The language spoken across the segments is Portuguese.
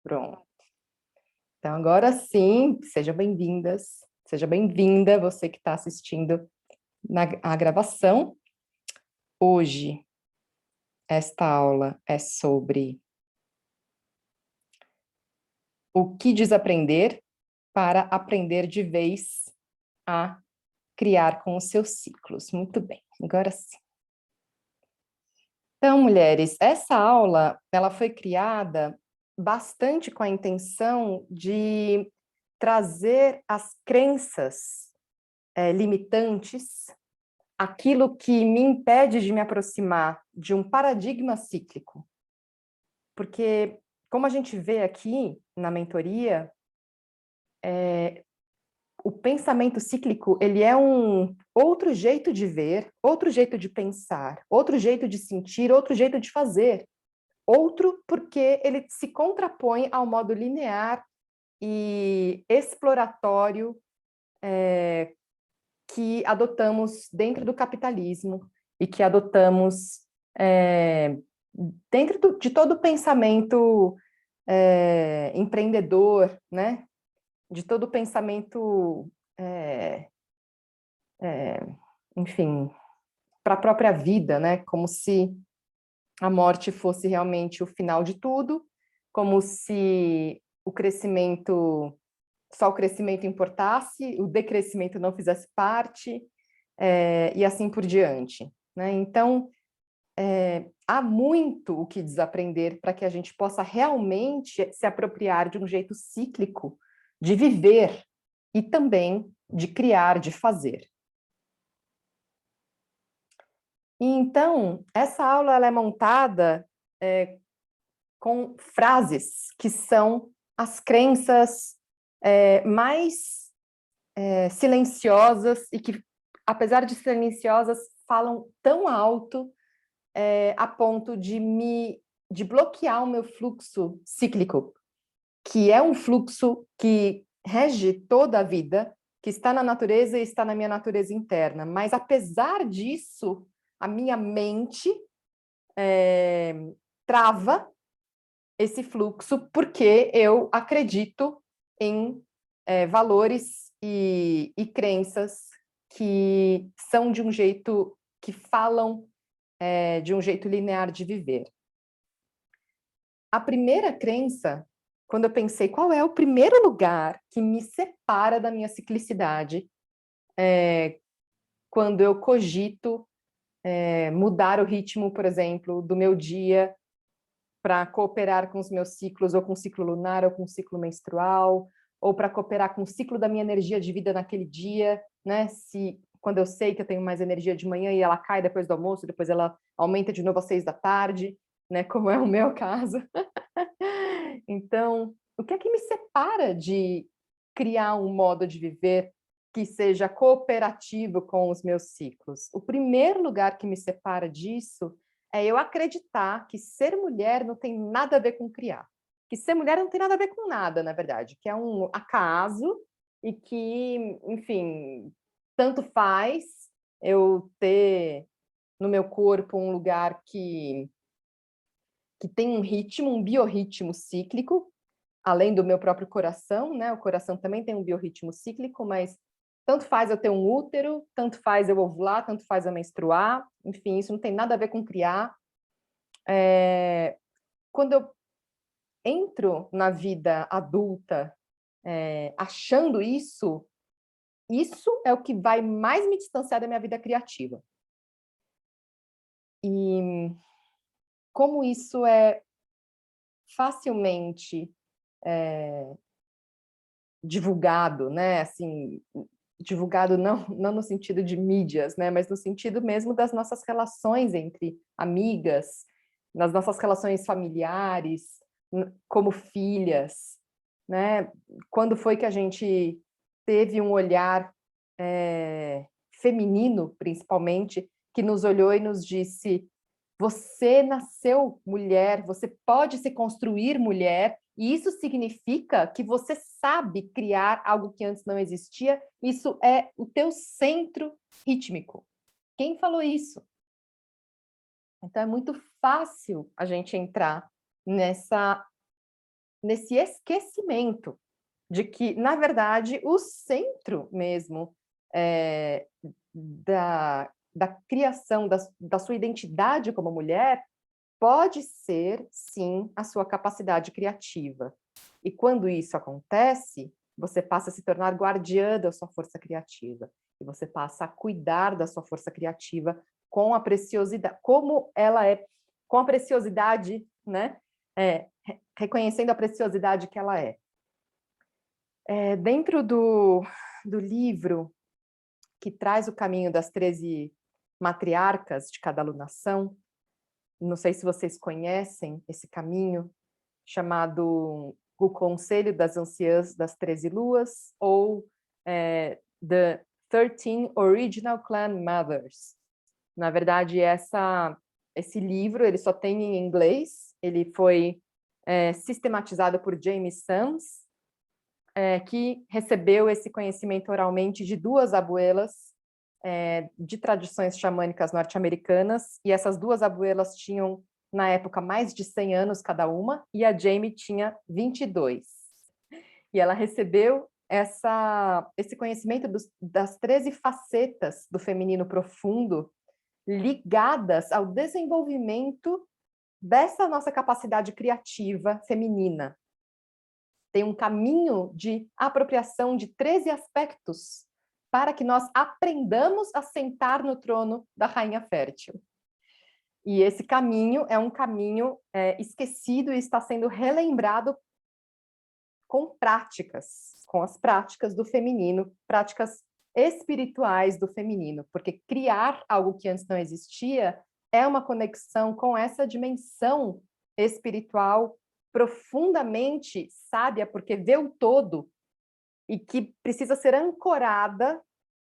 Pronto. Então, agora sim, sejam bem-vindas, seja bem-vinda você que está assistindo a gravação. Hoje, esta aula é sobre o que desaprender para aprender de vez a criar com os seus ciclos. Muito bem, agora sim. Então, mulheres, essa aula, ela foi criada bastante com a intenção de trazer as crenças limitantes, aquilo que me impede de me aproximar de um paradigma cíclico. Porque, como a gente vê aqui na mentoria, o pensamento cíclico, ele é um outro jeito de ver, outro jeito de pensar, outro jeito de sentir, outro jeito de fazer. Outro porque ele se contrapõe ao modo linear e exploratório que adotamos dentro do capitalismo e que adotamos dentro de todo o pensamento empreendedor, né? De todo o pensamento, enfim, para a própria vida, né? Como se a morte fosse realmente o final de tudo, como se o crescimento, só o crescimento importasse, o decrescimento não fizesse parte, e assim por diante, né? Então, há muito o que desaprender para que a gente possa realmente se apropriar de um jeito cíclico de viver e também de criar, de fazer. E então, essa aula ela é montada com frases que são as crenças mais silenciosas e que, apesar de silenciosas, falam tão alto a ponto de bloquear o meu fluxo cíclico, que é um fluxo que rege toda a vida, que está na natureza e está na minha natureza interna. Mas, apesar disso, a minha mente trava esse fluxo porque eu acredito em valores e crenças que são de um jeito, que falam de um jeito linear de viver. A primeira crença, quando eu pensei qual é o primeiro lugar que me separa da minha ciclicidade, quando eu cogito mudar o ritmo, por exemplo, do meu dia para cooperar com os meus ciclos, ou com o ciclo lunar, ou com o ciclo menstrual, ou para cooperar com o ciclo da minha energia de vida naquele dia, né? Quando eu sei que eu tenho mais energia de manhã e ela cai depois do almoço, depois ela aumenta de novo às 6 da tarde, né? Como é o meu caso. Então, o que é que me separa de criar um modo de viver que seja cooperativo com os meus ciclos? O primeiro lugar que me separa disso é eu acreditar que ser mulher não tem nada a ver com criar. Que ser mulher não tem nada a ver com nada, na verdade, que é um acaso e que, enfim, tanto faz eu ter no meu corpo um lugar que tem um ritmo, um biorritmo cíclico, além do meu próprio coração, né? O coração também tem um biorritmo cíclico, mas tanto faz eu ter um útero, tanto faz eu ovular, tanto faz eu menstruar, enfim, isso não tem nada a ver com criar. Quando eu entro na vida adulta achando isso, isso é o que vai mais me distanciar da minha vida criativa. E como isso é facilmente divulgado, né? Assim, divulgado não no sentido de mídias, né? Mas no sentido mesmo das nossas relações entre amigas, nas nossas relações familiares, como filhas, né? Quando foi que a gente teve um olhar feminino, principalmente, que nos olhou e nos disse: você nasceu mulher, você pode se construir mulher, e isso significa que você sabe criar algo que antes não existia, isso é o teu centro rítmico. Quem falou isso? Então é muito fácil a gente entrar nessa nesse esquecimento de que, na verdade, o centro mesmo da criação da sua identidade como mulher pode ser, sim, a sua capacidade criativa. E quando isso acontece, você passa a se tornar guardiã da sua força criativa. E você passa a cuidar da sua força criativa com a preciosidade, como ela é, com a preciosidade, né? Reconhecendo a preciosidade que ela é. Dentro do livro que traz o caminho das 13 matriarcas de cada alunação, não sei se vocês conhecem esse caminho, chamado O Conselho das Anciãs das 13 Luas, ou The 13 Original Clan Mothers. Na verdade, esse livro ele só tem em inglês, ele foi sistematizado por James Sams, que recebeu esse conhecimento oralmente de duas abuelas de tradições xamânicas norte-americanas, e essas duas abuelas tinham, na época, mais de 100 anos cada uma, e a Jamie tinha 22. E ela recebeu esse conhecimento das 13 facetas do feminino profundo, ligadas ao desenvolvimento dessa nossa capacidade criativa feminina. Tem um caminho de apropriação de 13 aspectos para que nós aprendamos a sentar no trono da rainha fértil. E esse caminho é um caminho esquecido e está sendo relembrado com as práticas do feminino, práticas espirituais do feminino, porque criar algo que antes não existia é uma conexão com essa dimensão espiritual profundamente sábia, porque vê o todo e que precisa ser ancorada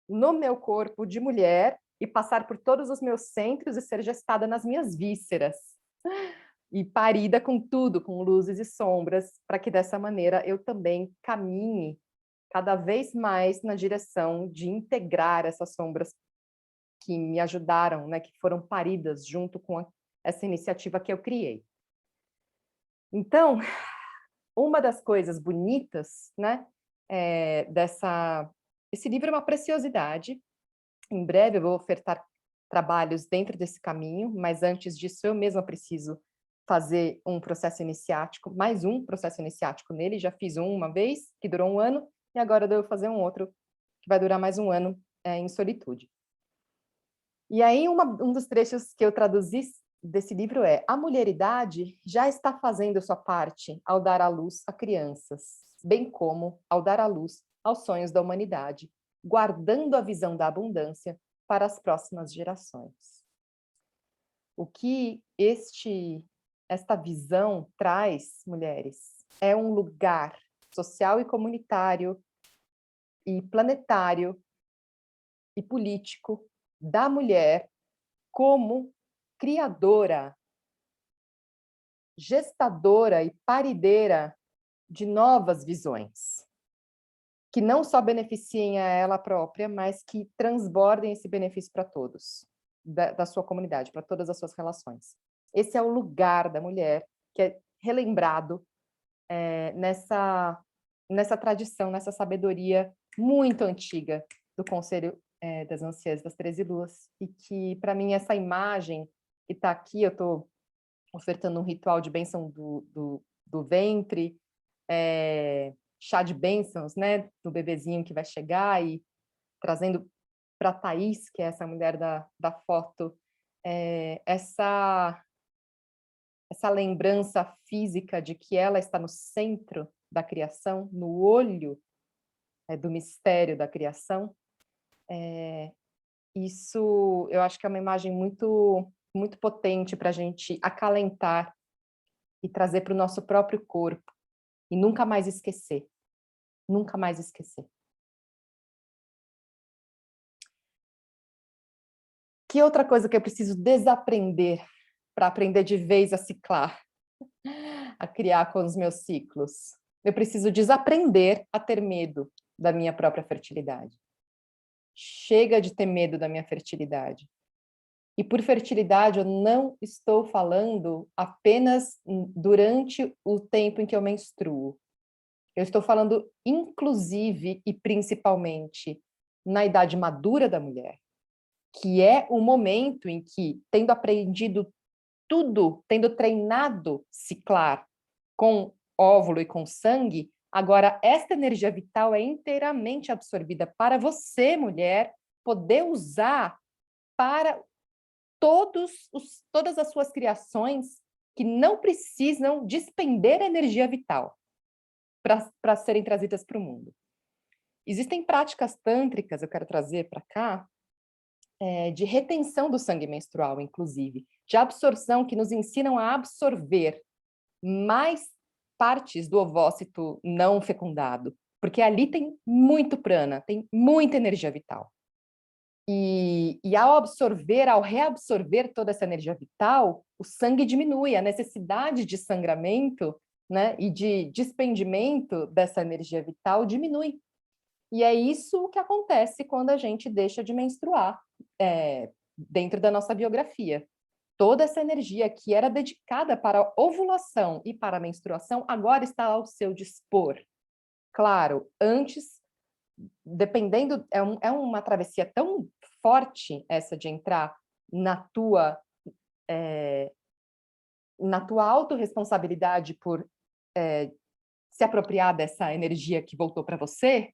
no meu corpo de mulher e passar por todos os meus centros e ser gestada nas minhas vísceras e parida com tudo, com luzes e sombras, para que dessa maneira eu também caminhe cada vez mais na direção de integrar essas sombras que me ajudaram, né, que foram paridas junto com essa iniciativa que eu criei. Então, uma das coisas bonitas, né, esse livro é uma preciosidade. Em breve eu vou ofertar trabalhos dentro desse caminho, mas antes disso eu mesma preciso fazer um processo iniciático, mais um processo iniciático nele. Já fiz uma vez, que durou 1 ano, e agora eu devo fazer um outro, que vai durar mais 1 ano, em solitude. E aí um dos trechos que eu traduzi desse livro é: a mulheridade já está fazendo sua parte ao dar à luz a crianças, bem como ao dar à luz aos sonhos da humanidade, guardando a visão da abundância para as próximas gerações. O que esta visão traz, mulheres, é um lugar social e comunitário e planetário e político da mulher como criadora, gestadora e parideira de novas visões, que não só beneficiem a ela própria, mas que transbordem esse benefício para todos, da sua comunidade, para todas as suas relações. Esse é o lugar da mulher que é relembrado nessa tradição, nessa sabedoria muito antiga do Conselho das Anciãs das 13 Luas, e que, para mim, essa imagem que está aqui, eu estou ofertando um ritual de bênção do ventre, chá de bênçãos, né, do bebezinho que vai chegar, e trazendo para a Thaís, que é essa mulher da foto, essa lembrança física de que ela está no centro da criação, no olho do mistério da criação. Isso eu acho que é uma imagem muito, muito potente para a gente acalentar e trazer para o nosso próprio corpo, e nunca mais esquecer, nunca mais esquecer. Que outra coisa que eu preciso desaprender para aprender de vez a ciclar, a criar com os meus ciclos? Eu preciso desaprender a ter medo da minha própria fertilidade. Chega de ter medo da minha fertilidade. E por fertilidade, eu não estou falando apenas durante o tempo em que eu menstruo. Eu estou falando, inclusive e principalmente, na idade madura da mulher, que é o momento em que, tendo aprendido tudo, tendo treinado ciclar com óvulo e com sangue, agora esta energia vital é inteiramente absorvida para você, mulher, poder usar para todas as suas criações que não precisam despender energia vital para serem trazidas para o mundo. Existem práticas tântricas, eu quero trazer para cá, de retenção do sangue menstrual, inclusive, de absorção, que nos ensinam a absorver mais partes do ovócito não fecundado, porque ali tem muito prana, tem muita energia vital. E ao absorver, ao reabsorver toda essa energia vital, o sangue diminui, a necessidade de sangramento, né, e de despendimento dessa energia vital diminui. E é isso que acontece quando a gente deixa de menstruar, dentro da nossa biografia. Toda essa energia que era dedicada para a ovulação e para a menstruação agora está ao seu dispor. Claro, antes, dependendo, é uma travessia tão forte essa de entrar na tua autorresponsabilidade por se apropriar dessa energia que voltou para você,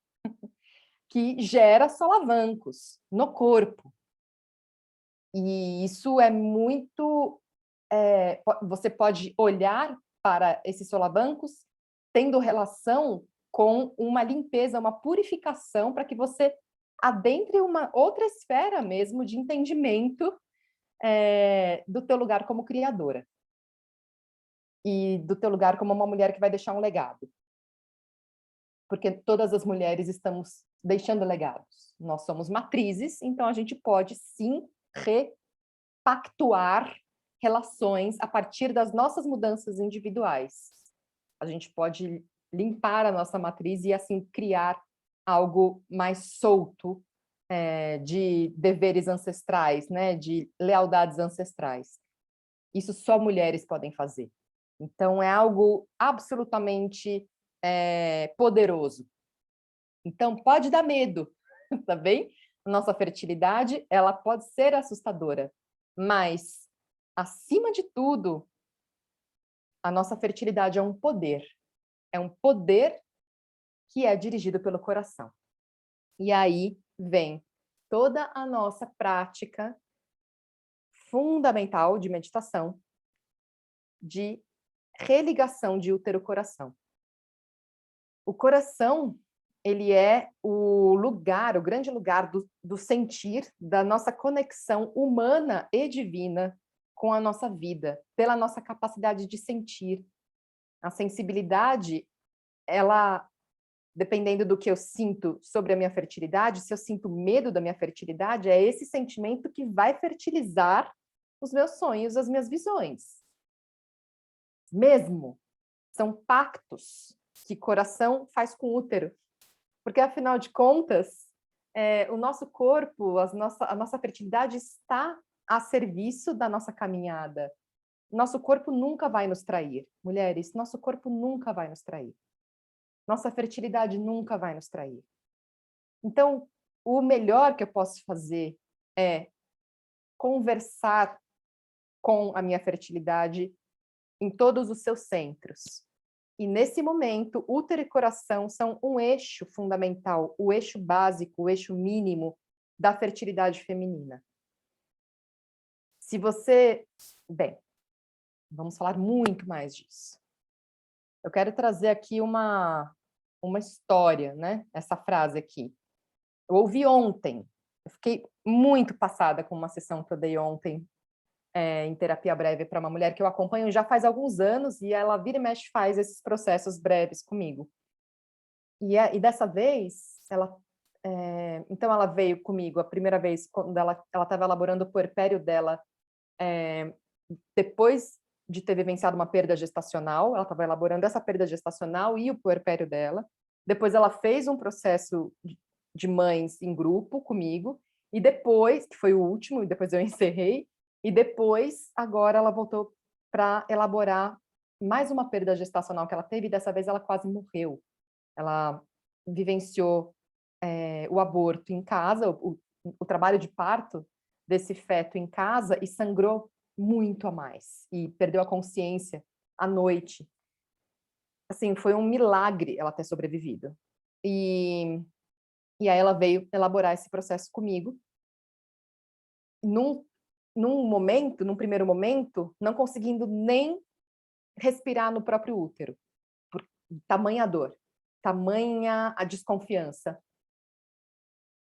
que gera solavancos no corpo. E isso é muito... você pode olhar para esses solavancos tendo relação com uma limpeza, uma purificação, para que você adentre uma outra esfera mesmo de entendimento do teu lugar como criadora. E do teu lugar como uma mulher que vai deixar um legado. Porque todas as mulheres estamos deixando legados. Nós somos matrizes, então a gente pode sim repactuar relações a partir das nossas mudanças individuais. A gente pode limpar a nossa matriz e assim criar algo mais solto, de deveres ancestrais, né, de lealdades ancestrais. Isso só mulheres podem fazer. Então é algo absolutamente poderoso. Então pode dar medo, tá bem? Nossa fertilidade, ela pode ser assustadora, mas acima de tudo, a nossa fertilidade é um poder. É um poder que é dirigido pelo coração. E aí vem toda a nossa prática fundamental de meditação, de religação de útero-coração. O coração, ele é o lugar, o grande lugar do sentir, da nossa conexão humana e divina com a nossa vida, pela nossa capacidade de sentir. A sensibilidade, ela, dependendo do que eu sinto sobre a minha fertilidade, se eu sinto medo da minha fertilidade, é esse sentimento que vai fertilizar os meus sonhos, as minhas visões. Mesmo. São pactos que coração faz com o útero. Porque, afinal de contas, o nosso corpo, a nossa fertilidade está a serviço da nossa caminhada. Nosso corpo nunca vai nos trair. Mulheres, nosso corpo nunca vai nos trair. Nossa fertilidade nunca vai nos trair. Então, o melhor que eu posso fazer é conversar com a minha fertilidade em todos os seus centros. E nesse momento, útero e coração são um eixo fundamental, o eixo básico, o eixo mínimo da fertilidade feminina. Se você... Bem, vamos falar muito mais disso. Eu quero trazer aqui uma história, né? Essa frase aqui. Eu ouvi ontem, eu fiquei muito passada com uma sessão que eu dei ontem em terapia breve para uma mulher que eu acompanho já faz alguns anos e ela vira e mexe faz esses processos breves comigo. E dessa vez, então ela veio comigo a primeira vez quando ela estava elaborando o puerpério dela, depois de ter vivenciado uma perda gestacional, ela estava elaborando essa perda gestacional e o puerpério dela. Depois ela fez um processo de mães em grupo comigo, E depois, que foi o último, e depois eu encerrei, e depois, agora ela voltou para elaborar mais uma perda gestacional que ela teve, e dessa vez ela quase morreu. Ela vivenciou, o aborto em casa, o trabalho de parto desse feto em casa, e sangrou muito a mais, e perdeu a consciência à noite. Assim, foi um milagre ela ter sobrevivido. E aí ela veio elaborar esse processo comigo, num num primeiro momento, não conseguindo nem respirar no próprio útero, por tamanha dor, tamanha a desconfiança.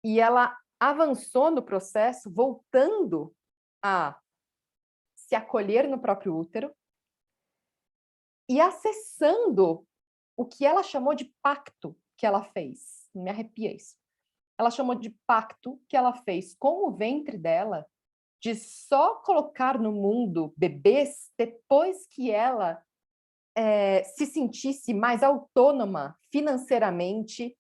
E ela avançou no processo, voltando a se acolher no próprio útero e acessando o que ela chamou de pacto que ela fez. Me arrepia isso. Ela chamou de pacto que ela fez com o ventre dela, de só colocar no mundo bebês depois que ela se sentisse mais autônoma financeiramente,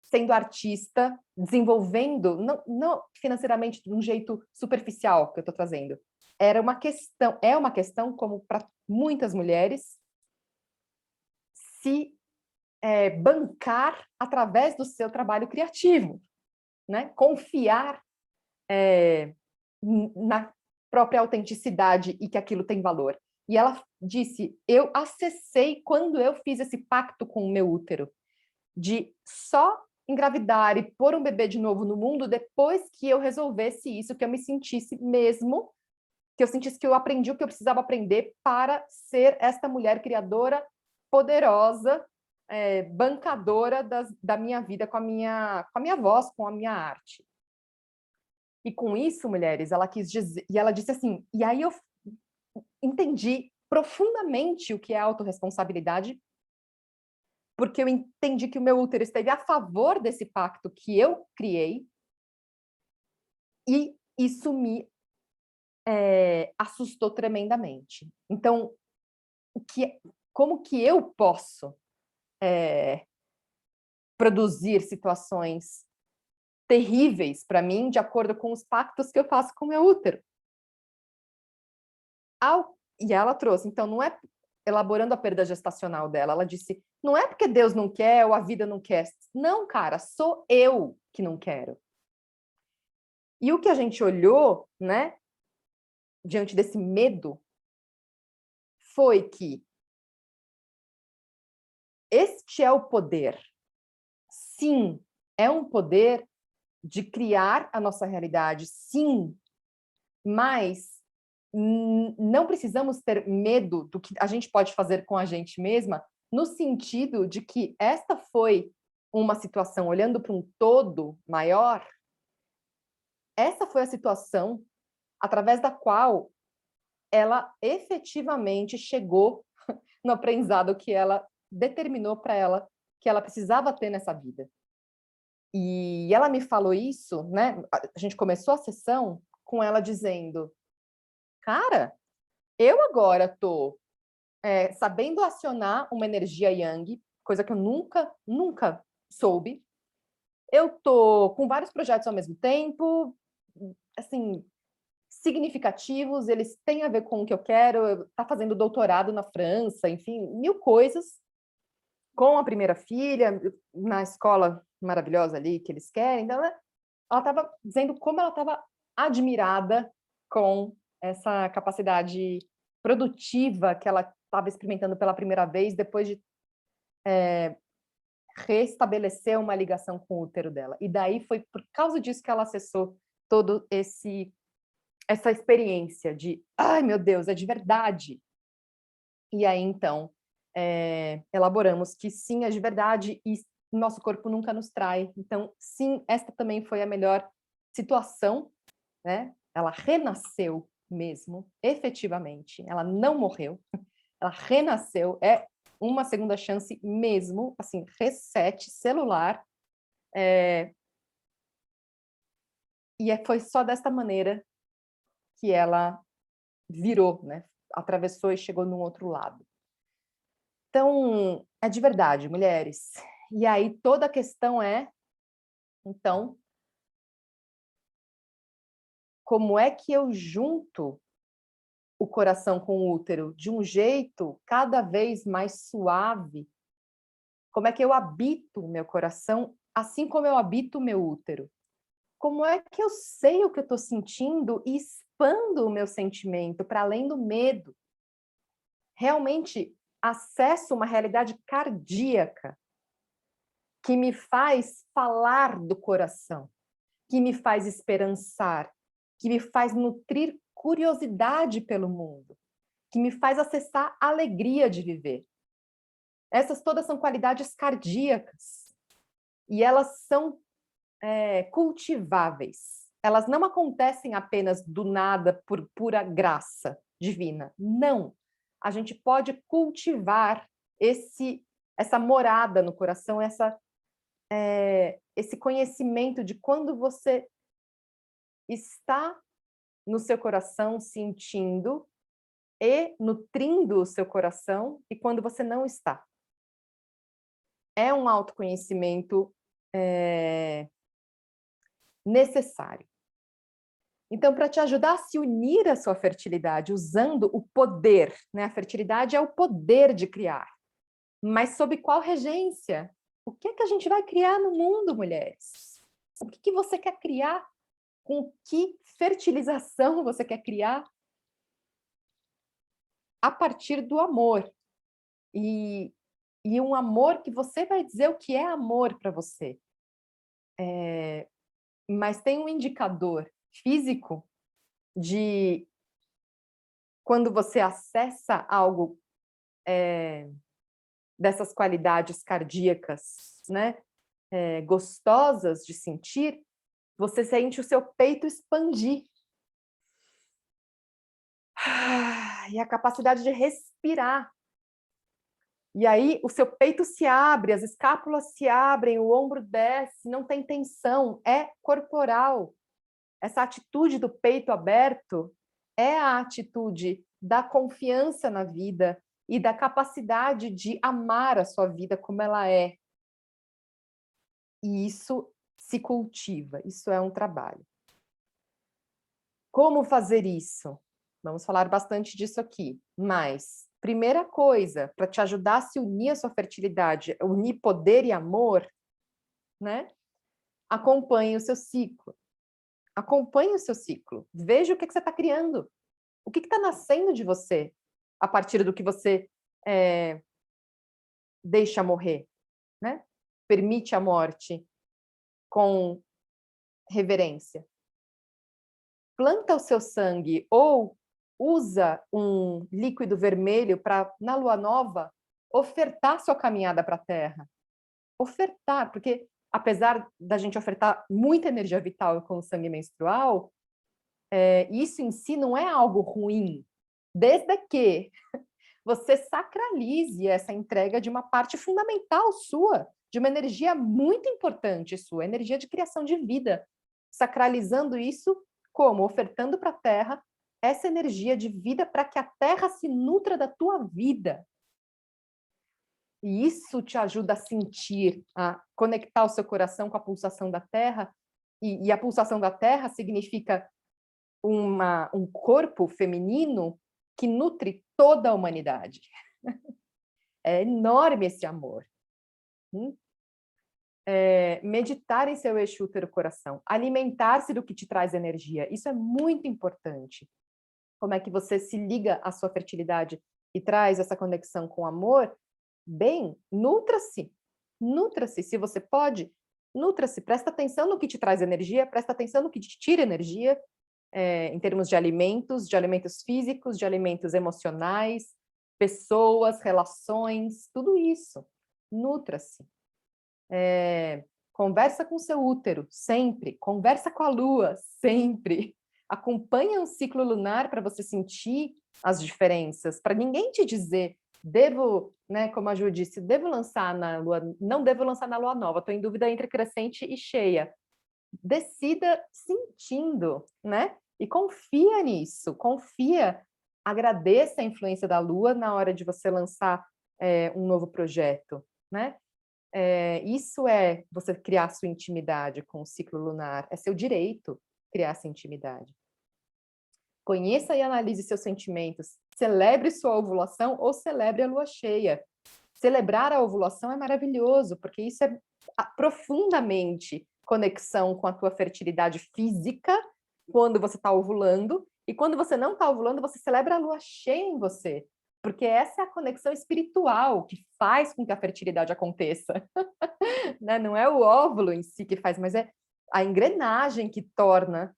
sendo artista, desenvolvendo, não financeiramente de um jeito superficial que eu estou trazendo. É uma questão, como para muitas mulheres, se bancar através do seu trabalho criativo, né? Confiar na própria autenticidade e que aquilo tem valor. E ela disse: eu acessei quando eu fiz esse pacto com o meu útero, de só engravidar e pôr um bebê de novo no mundo depois que eu resolvesse isso, que eu me sentisse mesmo, que eu sentisse que eu aprendi o que eu precisava aprender para ser esta mulher criadora, poderosa, bancadora da minha vida com a minha voz, com a minha arte. E com isso, mulheres, ela quis dizer, e ela disse assim, e aí eu entendi profundamente o que é autorresponsabilidade, porque eu entendi que o meu útero esteve a favor desse pacto que eu criei, e isso me assustou tremendamente. Então, como que eu posso produzir situações terríveis para mim, de acordo com os pactos que eu faço com o meu útero? E ela trouxe, então, não é elaborando a perda gestacional dela, ela disse, não é porque Deus não quer ou a vida não quer. Não, cara, sou eu que não quero. E o que a gente olhou, né, diante desse medo, foi que este é o poder. Sim, é um poder de criar a nossa realidade, sim, mas não precisamos ter medo do que a gente pode fazer com a gente mesma, no sentido de que esta foi uma situação, olhando para um todo maior, essa foi a situação através da qual ela efetivamente chegou no aprendizado que ela determinou para ela que ela precisava ter nessa vida. E ela me falou isso, né? A gente começou a sessão com ela dizendo: cara, eu agora tô sabendo acionar uma energia yang, coisa que eu nunca soube. Eu tô com vários projetos ao mesmo tempo, assim, significativos, eles têm a ver com o que eu quero, tá fazendo doutorado na França, enfim, mil coisas, com a primeira filha, na escola maravilhosa ali que eles querem. Então, ela estava dizendo como ela estava admirada com essa capacidade produtiva que ela estava experimentando pela primeira vez, depois de restabelecer uma ligação com o útero dela. E daí foi por causa disso que ela acessou todo essa experiência de, ai meu Deus, é de verdade. E aí então elaboramos que sim, é de verdade e nosso corpo nunca nos trai. Então sim, esta também foi a melhor situação, né? Ela renasceu mesmo, efetivamente. Ela não morreu, ela renasceu. É uma segunda chance mesmo, assim, reset celular. E foi só desta maneira que ela virou, né? Atravessou e chegou num outro lado. Então, é de verdade, mulheres. E aí toda a questão é, então, como é que eu junto o coração com o útero de um jeito cada vez mais suave? Como é que eu habito o meu coração, assim como eu habito o meu útero? Como é que eu sei o que eu estou sentindo e expando o meu sentimento para além do medo? Realmente acesso uma realidade cardíaca que me faz falar do coração, que me faz esperançar, que me faz nutrir curiosidade pelo mundo, que me faz acessar a alegria de viver. Essas todas são qualidades cardíacas e elas são cultiváveis. Elas não acontecem apenas do nada por pura graça divina. Não. A gente pode cultivar essa morada no coração, esse conhecimento de quando você está no seu coração sentindo e nutrindo o seu coração e quando você não está. É um autoconhecimento necessário. Então, para te ajudar a se unir à sua fertilidade, usando o poder, né? A fertilidade é o poder de criar. Mas sob qual regência? O que é que a gente vai criar no mundo, mulheres? O que você quer criar? Com que fertilização você quer criar? A partir do amor. E um amor que você vai dizer o que é amor para você. Mas tem um indicador físico de quando você acessa algo dessas qualidades cardíacas, né, gostosas de sentir, você sente o seu peito expandir. E a capacidade de respirar. E aí o seu peito se abre, as escápulas se abrem, o ombro desce, não tem tensão, é corporal. Essa atitude do peito aberto é a atitude da confiança na vida e da capacidade de amar a sua vida como ela é. E isso se cultiva, isso é um trabalho. Como fazer isso? Vamos falar bastante disso aqui, mas primeira coisa, para te ajudar a se unir à sua fertilidade, unir poder e amor, né? Acompanhe o seu ciclo. Acompanhe o seu ciclo. Veja o que você está criando. O que está nascendo de você a partir do que você deixa morrer, né? Permite a morte com reverência. Planta o seu sangue ou usa um líquido vermelho para, na lua nova, ofertar sua caminhada para a Terra. Ofertar, porque apesar da gente ofertar muita energia vital com o sangue menstrual, isso em si não é algo ruim, desde que você sacralize essa entrega de uma parte fundamental sua, de uma energia muito importante sua, energia de criação de vida. Sacralizando isso como? Ofertando para a Terra essa energia de vida para que a Terra se nutra da tua vida. E isso te ajuda a sentir, a conectar o seu coração com a pulsação da Terra. E a pulsação da Terra significa um corpo feminino que nutre toda a humanidade. É enorme esse amor. Meditar em seu eixo útero-coração, alimentar-se do que te traz energia, isso é muito importante. Como é que você se liga à sua fertilidade e traz essa conexão com o amor? Bem, nutra-se, nutra-se, se você pode, nutra-se, presta atenção no que te traz energia, presta atenção no que te tira energia, em termos de alimentos físicos, de alimentos emocionais, pessoas, relações, tudo isso. Nutra-se. Conversa com seu útero, sempre. Conversa com a lua, sempre. Acompanha um ciclo lunar para você sentir as diferenças, para ninguém te dizer, devo, né, como a Ju disse, devo lançar na lua, não devo lançar na lua nova, estou em dúvida entre crescente e cheia. Decida sentindo, né? E confia nisso, confia, agradeça a influência da lua na hora de você lançar um novo projeto, né? Isso é você criar sua intimidade com o ciclo lunar, é seu direito criar essa intimidade. Conheça e analise seus sentimentos. Celebre sua ovulação ou celebre a lua cheia. Celebrar a ovulação é maravilhoso, porque isso é profundamente conexão com a tua fertilidade física, quando você está ovulando, e quando você não está ovulando, você celebra a lua cheia em você, porque essa é a conexão espiritual que faz com que a fertilidade aconteça. Né? Não é o óvulo em si que faz, mas é a engrenagem que torna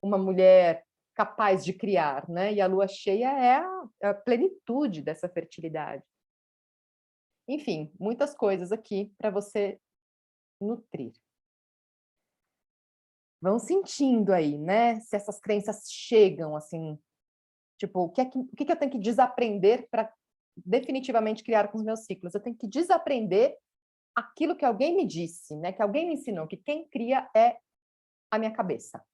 uma mulher capaz de criar, né? E a lua cheia é a plenitude dessa fertilidade. Enfim, muitas coisas aqui para você nutrir. Vão sentindo aí, né? Se essas crenças chegam, assim, tipo, o que eu tenho que desaprender para definitivamente criar com os meus ciclos? Eu tenho que desaprender aquilo que alguém me disse, né? Que alguém me ensinou, que quem cria é a minha cabeça.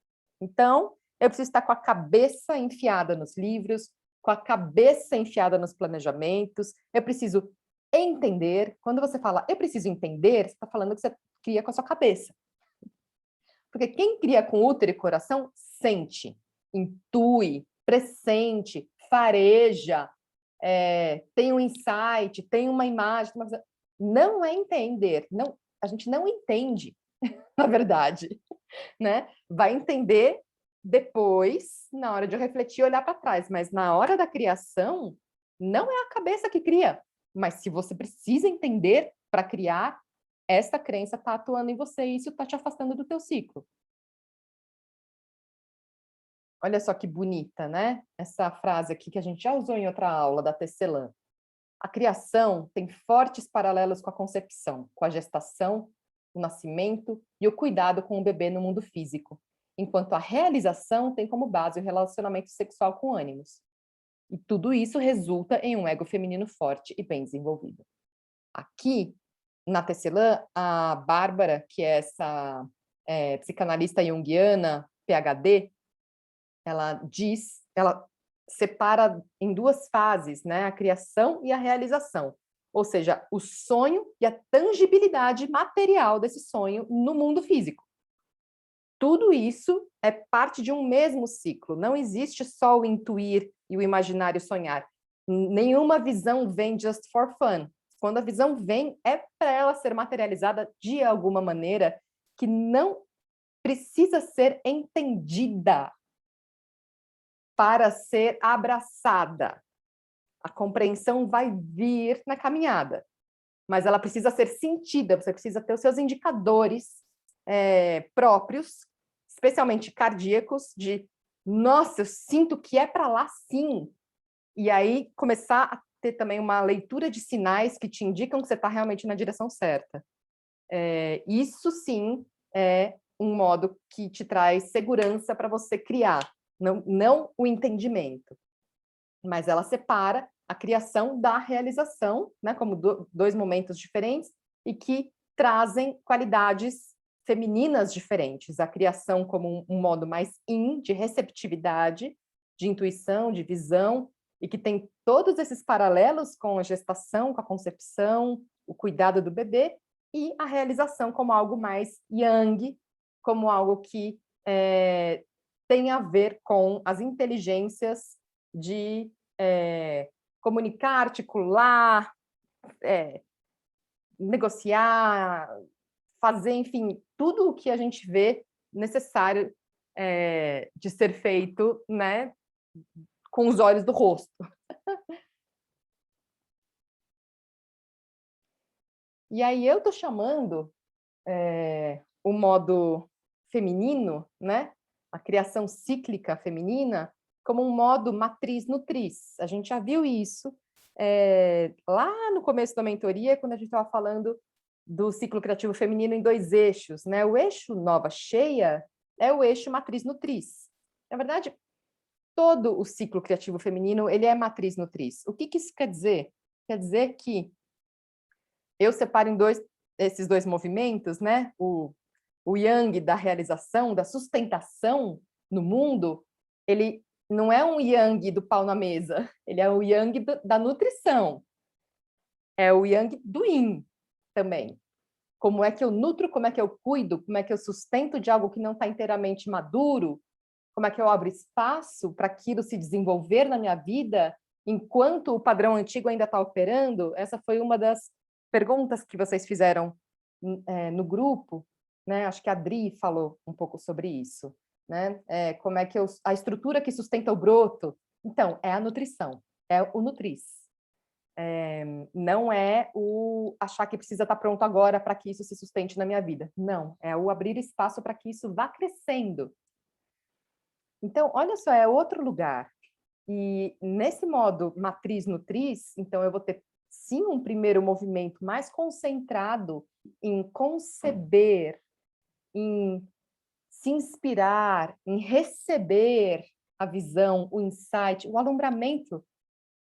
Então, eu preciso estar com a cabeça enfiada nos livros, com a cabeça enfiada nos planejamentos, eu preciso entender. Quando você fala, eu preciso entender, você está falando que você cria com a sua cabeça. Porque quem cria com útero e coração, sente, intui, pressente, fareja, tem um insight, tem uma imagem, não é entender, não, a gente não entende, na verdade, né? Vai entender depois, na hora de refletir, olhar para trás, mas na hora da criação, não é a cabeça que cria, mas se você precisa entender para criar, essa crença está atuando em você e isso está te afastando do teu ciclo. Olha só que bonita, né? Essa frase aqui que a gente já usou em outra aula da Tecelã. A criação tem fortes paralelos com a concepção, com a gestação, o nascimento e o cuidado com o bebê no mundo físico, enquanto a realização tem como base o relacionamento sexual com ânimos. E tudo isso resulta em um ego feminino forte e bem desenvolvido. Aqui, na Tecelã, a Bárbara, que é essa psicanalista junguiana, PhD, ela separa em duas fases, né? A criação e a realização. Ou seja, o sonho e a tangibilidade material desse sonho no mundo físico. Tudo isso é parte de um mesmo ciclo. Não existe só o intuir e o imaginário sonhar. Nenhuma visão vem just for fun. Quando a visão vem, é para ela ser materializada de alguma maneira que não precisa ser entendida para ser abraçada. A compreensão vai vir na caminhada, mas ela precisa ser sentida, você precisa ter os seus indicadores próprios, especialmente cardíacos, de, nossa, eu sinto que é para lá sim. E aí começar a ter também uma leitura de sinais que te indicam que você está realmente na direção certa. Isso sim é um modo que te traz segurança para você criar, não o entendimento. Mas ela separa a criação da realização, né, como dois momentos diferentes e que trazem qualidades femininas diferentes. A criação como um modo mais de receptividade, de intuição, de visão, e que tem todos esses paralelos com a gestação, com a concepção, o cuidado do bebê, e a realização como algo mais yang, como algo que tem a ver com as inteligências de comunicar, articular, negociar, fazer, enfim, tudo o que a gente vê necessário de ser feito, né, com os olhos do rosto. E aí eu estou chamando o modo feminino, né, a criação cíclica feminina, como um modo matriz-nutriz. A gente já viu isso lá no começo da mentoria, quando a gente estava falando do ciclo criativo feminino em dois eixos, né? O eixo nova cheia é o eixo matriz-nutriz. Na verdade, todo o ciclo criativo feminino ele é matriz-nutriz. O que isso quer dizer? Quer dizer que eu separo em esses dois movimentos, né? O yang da realização, da sustentação no mundo, ele não é um yang do pau na mesa, ele é o yang da nutrição. É o yang do yin também. Como é que eu nutro, como é que eu cuido, como é que eu sustento de algo que não está inteiramente maduro, Como é que eu abro espaço para aquilo se desenvolver na minha vida enquanto o padrão antigo ainda está operando? Essa foi uma das perguntas que vocês fizeram no grupo, né? Acho que a Adri falou um pouco sobre isso, né? Como é que a estrutura que sustenta o broto? Então, é a nutrição, é o Nutris. Não é o achar que precisa estar pronto agora para que isso se sustente na minha vida. Não, é o abrir espaço para que isso vá crescendo. Então, olha só, é outro lugar. E nesse modo matriz-nutriz, então eu vou ter sim um primeiro movimento mais concentrado em conceber, em se inspirar, em receber a visão, o insight, o alumbramento,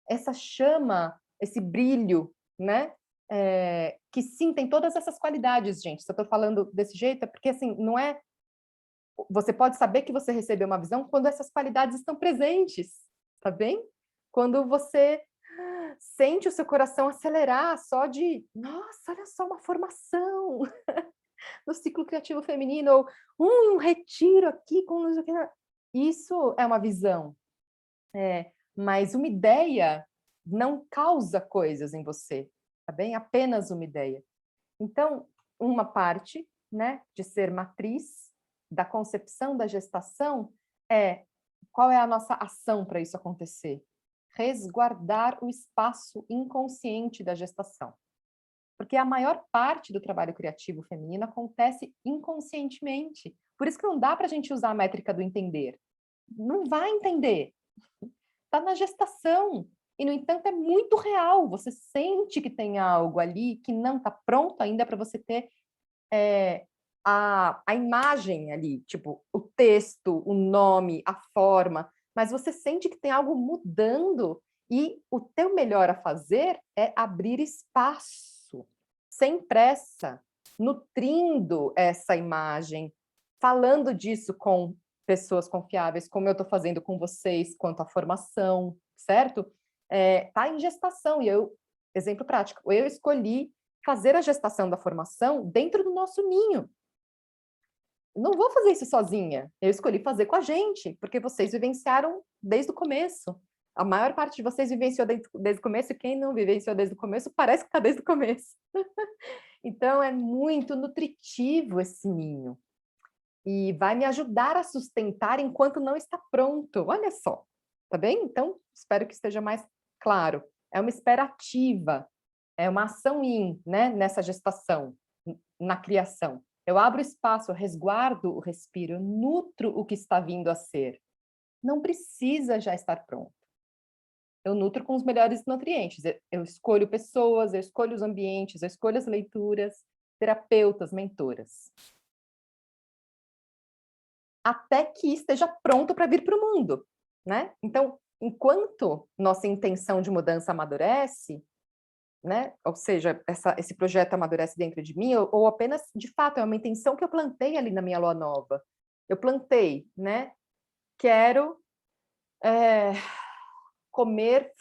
essa chama, esse brilho, né? Que sim, tem todas essas qualidades, gente. Se eu estou falando desse jeito, é porque assim, não é. Você pode saber que você recebeu uma visão quando essas qualidades estão presentes, tá bem? Quando você sente o seu coração acelerar só de, nossa, olha só uma formação no ciclo criativo feminino, ou um retiro aqui com não sei o que. Isso é uma visão, mas uma ideia não causa coisas em você, tá bem? Apenas uma ideia. Então, uma parte, né, de ser matriz da concepção da gestação qual é a nossa ação para isso acontecer? Resguardar o espaço inconsciente da gestação. Porque a maior parte do trabalho criativo feminino acontece inconscientemente. Por isso que não dá para a gente usar a métrica do entender. Não vai entender. Está na gestação. E, no entanto, é muito real. Você sente que tem algo ali que não está pronto ainda para você ter a imagem ali, tipo, o texto, o nome, a forma, mas você sente que tem algo mudando e o teu melhor a fazer é abrir espaço, sem pressa, nutrindo essa imagem, falando disso com pessoas confiáveis, como eu estou fazendo com vocês, quanto à formação, certo? Tá em gestação, e exemplo prático, eu escolhi fazer a gestação da formação dentro do nosso ninho. Não vou fazer isso sozinha, eu escolhi fazer com a gente, porque vocês vivenciaram desde o começo. A maior parte de vocês vivenciou desde o começo, e quem não vivenciou desde o começo, parece que está desde o começo. Então, é muito nutritivo esse ninho. E vai me ajudar a sustentar enquanto não está pronto. Olha só, tá bem? Então, espero que esteja mais claro. É uma espera ativa, é uma ação né, nessa gestação, na criação. Eu abro espaço, eu resguardo o respiro, eu nutro o que está vindo a ser. Não precisa já estar pronto. Eu nutro com os melhores nutrientes. Eu escolho pessoas, eu escolho os ambientes, eu escolho as leituras, terapeutas, mentoras. Até que esteja pronto para vir para o mundo, né? Então, enquanto nossa intenção de mudança amadurece, né? Ou seja, esse projeto amadurece dentro de mim, ou apenas, de fato, é uma intenção que eu plantei ali na minha lua nova. Eu plantei, né? Quero comer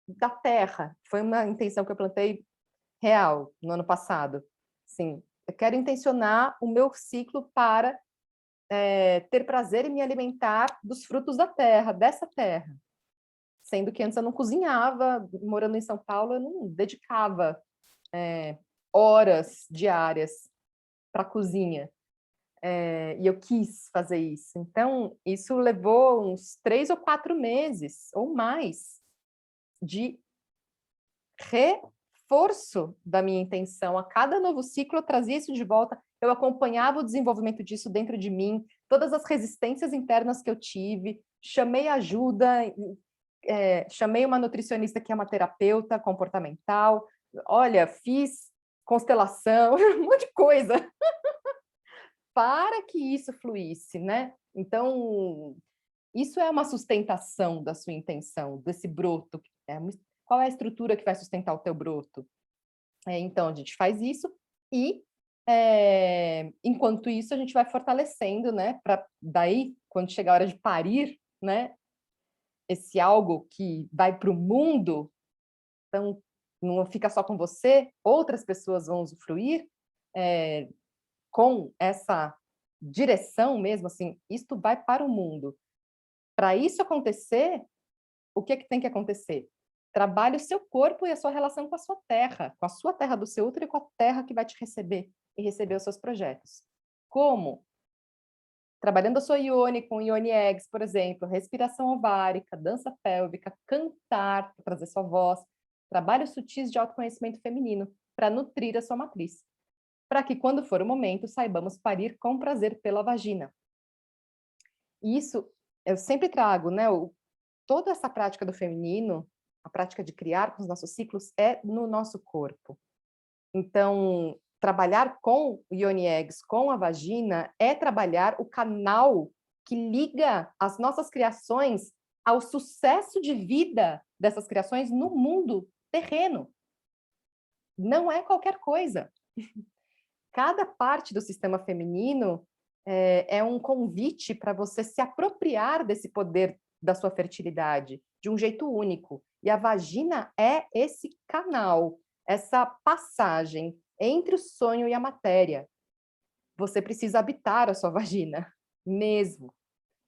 da terra. Foi uma intenção que eu plantei real no ano passado. Sim, eu quero intencionar o meu ciclo para ter prazer em me alimentar dos frutos da terra, dessa terra. Sendo que antes eu não cozinhava, morando em São Paulo, eu não dedicava horas diárias para a cozinha. E eu quis fazer isso. Então, isso levou uns 3 ou 4 meses, ou mais, de reforço da minha intenção. A cada novo ciclo, eu trazia isso de volta, eu acompanhava o desenvolvimento disso dentro de mim, todas as resistências internas que eu tive, chamei ajuda, chamei uma nutricionista que é uma terapeuta comportamental, olha, fiz constelação, um monte de coisa, para que isso fluísse, né? Então, isso é uma sustentação da sua intenção, desse broto. Qual é a estrutura que vai sustentar o teu broto? Então, a gente faz isso e, enquanto isso, a gente vai fortalecendo, né? Para daí, quando chegar a hora de parir, né? Esse algo que vai para o mundo, então não fica só com você, outras pessoas vão usufruir com essa direção mesmo, assim, isto vai para o mundo. Para isso acontecer, o que tem que acontecer? Trabalhe o seu corpo e a sua relação com a sua terra do seu útero e com a terra que vai te receber e receber os seus projetos. Como? Trabalhando a sua Ione com Ione Eggs, por exemplo, respiração ovárica, dança pélvica, cantar, para trazer sua voz, trabalhos sutis de autoconhecimento feminino, para nutrir a sua matriz, para que quando for o momento, saibamos parir com prazer pela vagina. E isso, eu sempre trago, né, toda essa prática do feminino, a prática de criar com os nossos ciclos, é no nosso corpo. Então, trabalhar com Yoni Eggs, com a vagina, é trabalhar o canal que liga as nossas criações ao sucesso de vida dessas criações no mundo terreno. Não é qualquer coisa. Cada parte do sistema feminino é um convite para você se apropriar desse poder da sua fertilidade, de um jeito único. E a vagina é esse canal, essa passagem entre o sonho e a matéria. Você precisa habitar a sua vagina, mesmo.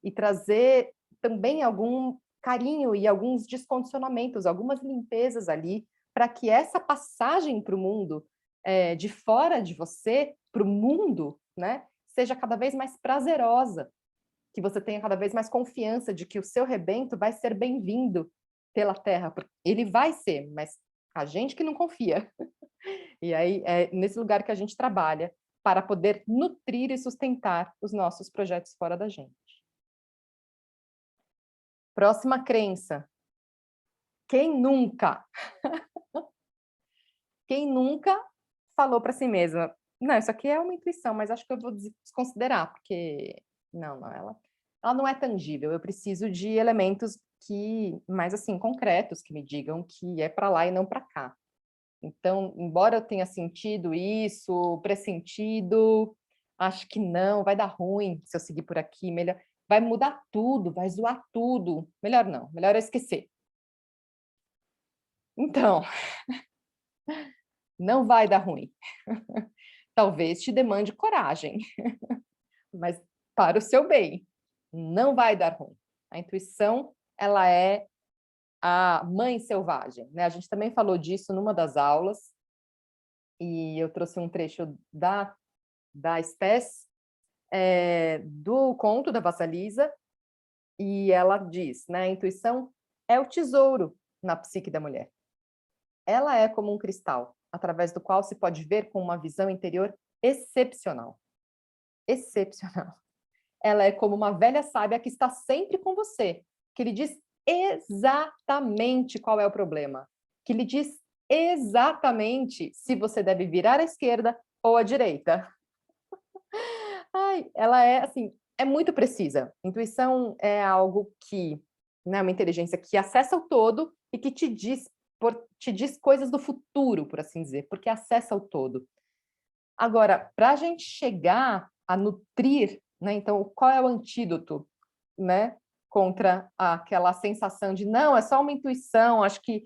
E trazer também algum carinho e alguns descondicionamentos, algumas limpezas ali, para que essa passagem para o mundo, de fora de você, para o mundo, né, seja cada vez mais prazerosa, que você tenha cada vez mais confiança de que o seu rebento vai ser bem-vindo pela Terra. Ele vai ser, mas a gente que não confia. E aí é nesse lugar que a gente trabalha para poder nutrir e sustentar os nossos projetos fora da gente. Próxima crença. Quem nunca? Quem nunca falou para si mesma, não, isso aqui é uma intuição, mas acho que eu vou desconsiderar, porque não, ela não é tangível, eu preciso de elementos mais assim, concretos, que me digam que é para lá e não para cá. Então, embora eu tenha sentido isso, pressentido, acho que não, vai dar ruim se eu seguir por aqui, melhor, vai mudar tudo, vai zoar tudo, melhor não, melhor eu esquecer. Então, não vai dar ruim. Talvez te demande coragem, mas para o seu bem, não vai dar ruim. A intuição, ela é a mãe selvagem, né? A gente também falou disso numa das aulas, e eu trouxe um trecho da Stess, do conto da Vassalisa, e ela diz, né, a intuição é o tesouro na psique da mulher. Ela é como um cristal, através do qual se pode ver com uma visão interior excepcional. Excepcional. Ela é como uma velha sábia que está sempre com você, que lhe diz exatamente qual é o problema, que lhe diz exatamente se você deve virar à esquerda ou à direita. Ai, ela é assim, é muito precisa. Intuição é algo que, né, uma inteligência que acessa o todo e que te diz coisas do futuro, por assim dizer, porque acessa o todo. Agora, para a gente chegar a nutrir, né, então, qual é o antídoto, né, contra aquela sensação de, não, é só uma intuição, acho que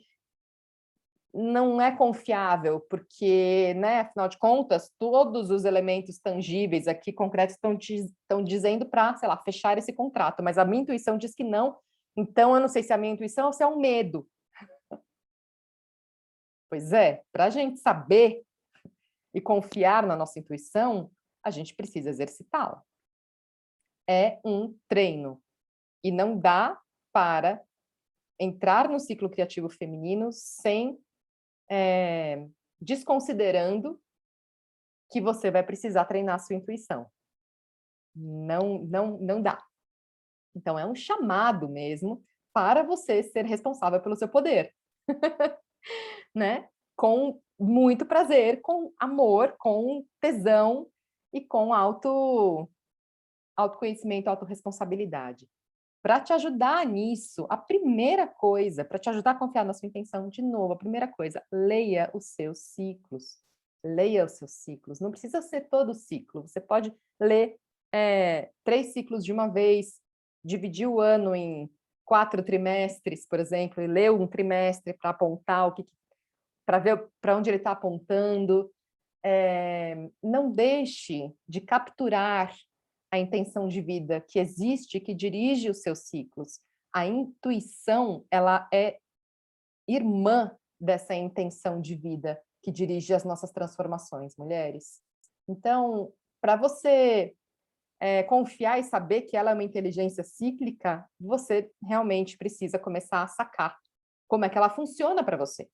não é confiável, porque, né, afinal de contas, todos os elementos tangíveis aqui, concretos, estão dizendo para, sei lá, fechar esse contrato, mas a minha intuição diz que não, então eu não sei se é a minha intuição ou se é um medo. Pois é, para a gente saber e confiar na nossa intuição, a gente precisa exercitá-la. É um treino. E não dá para entrar no ciclo criativo feminino sem desconsiderando que você vai precisar treinar a sua intuição. Não dá. Então, é um chamado mesmo para você ser responsável pelo seu poder. Né? Com muito prazer, com amor, com tesão e com autoconhecimento, autorresponsabilidade. Para te ajudar nisso, a primeira coisa, para te ajudar a confiar na sua intenção, de novo, a primeira coisa, leia os seus ciclos. Leia os seus ciclos. Não precisa ser todo o ciclo. Você pode ler 3 ciclos de uma vez, dividir o ano em 4 trimestres, por exemplo, e ler um trimestre para apontar para ver para onde ele está apontando. Não deixe de capturar a intenção de vida que existe, que dirige os seus ciclos. A intuição, ela é irmã dessa intenção de vida que dirige as nossas transformações, mulheres. Então, para você confiar e saber que ela é uma inteligência cíclica, você realmente precisa começar a sacar como é que ela funciona para você.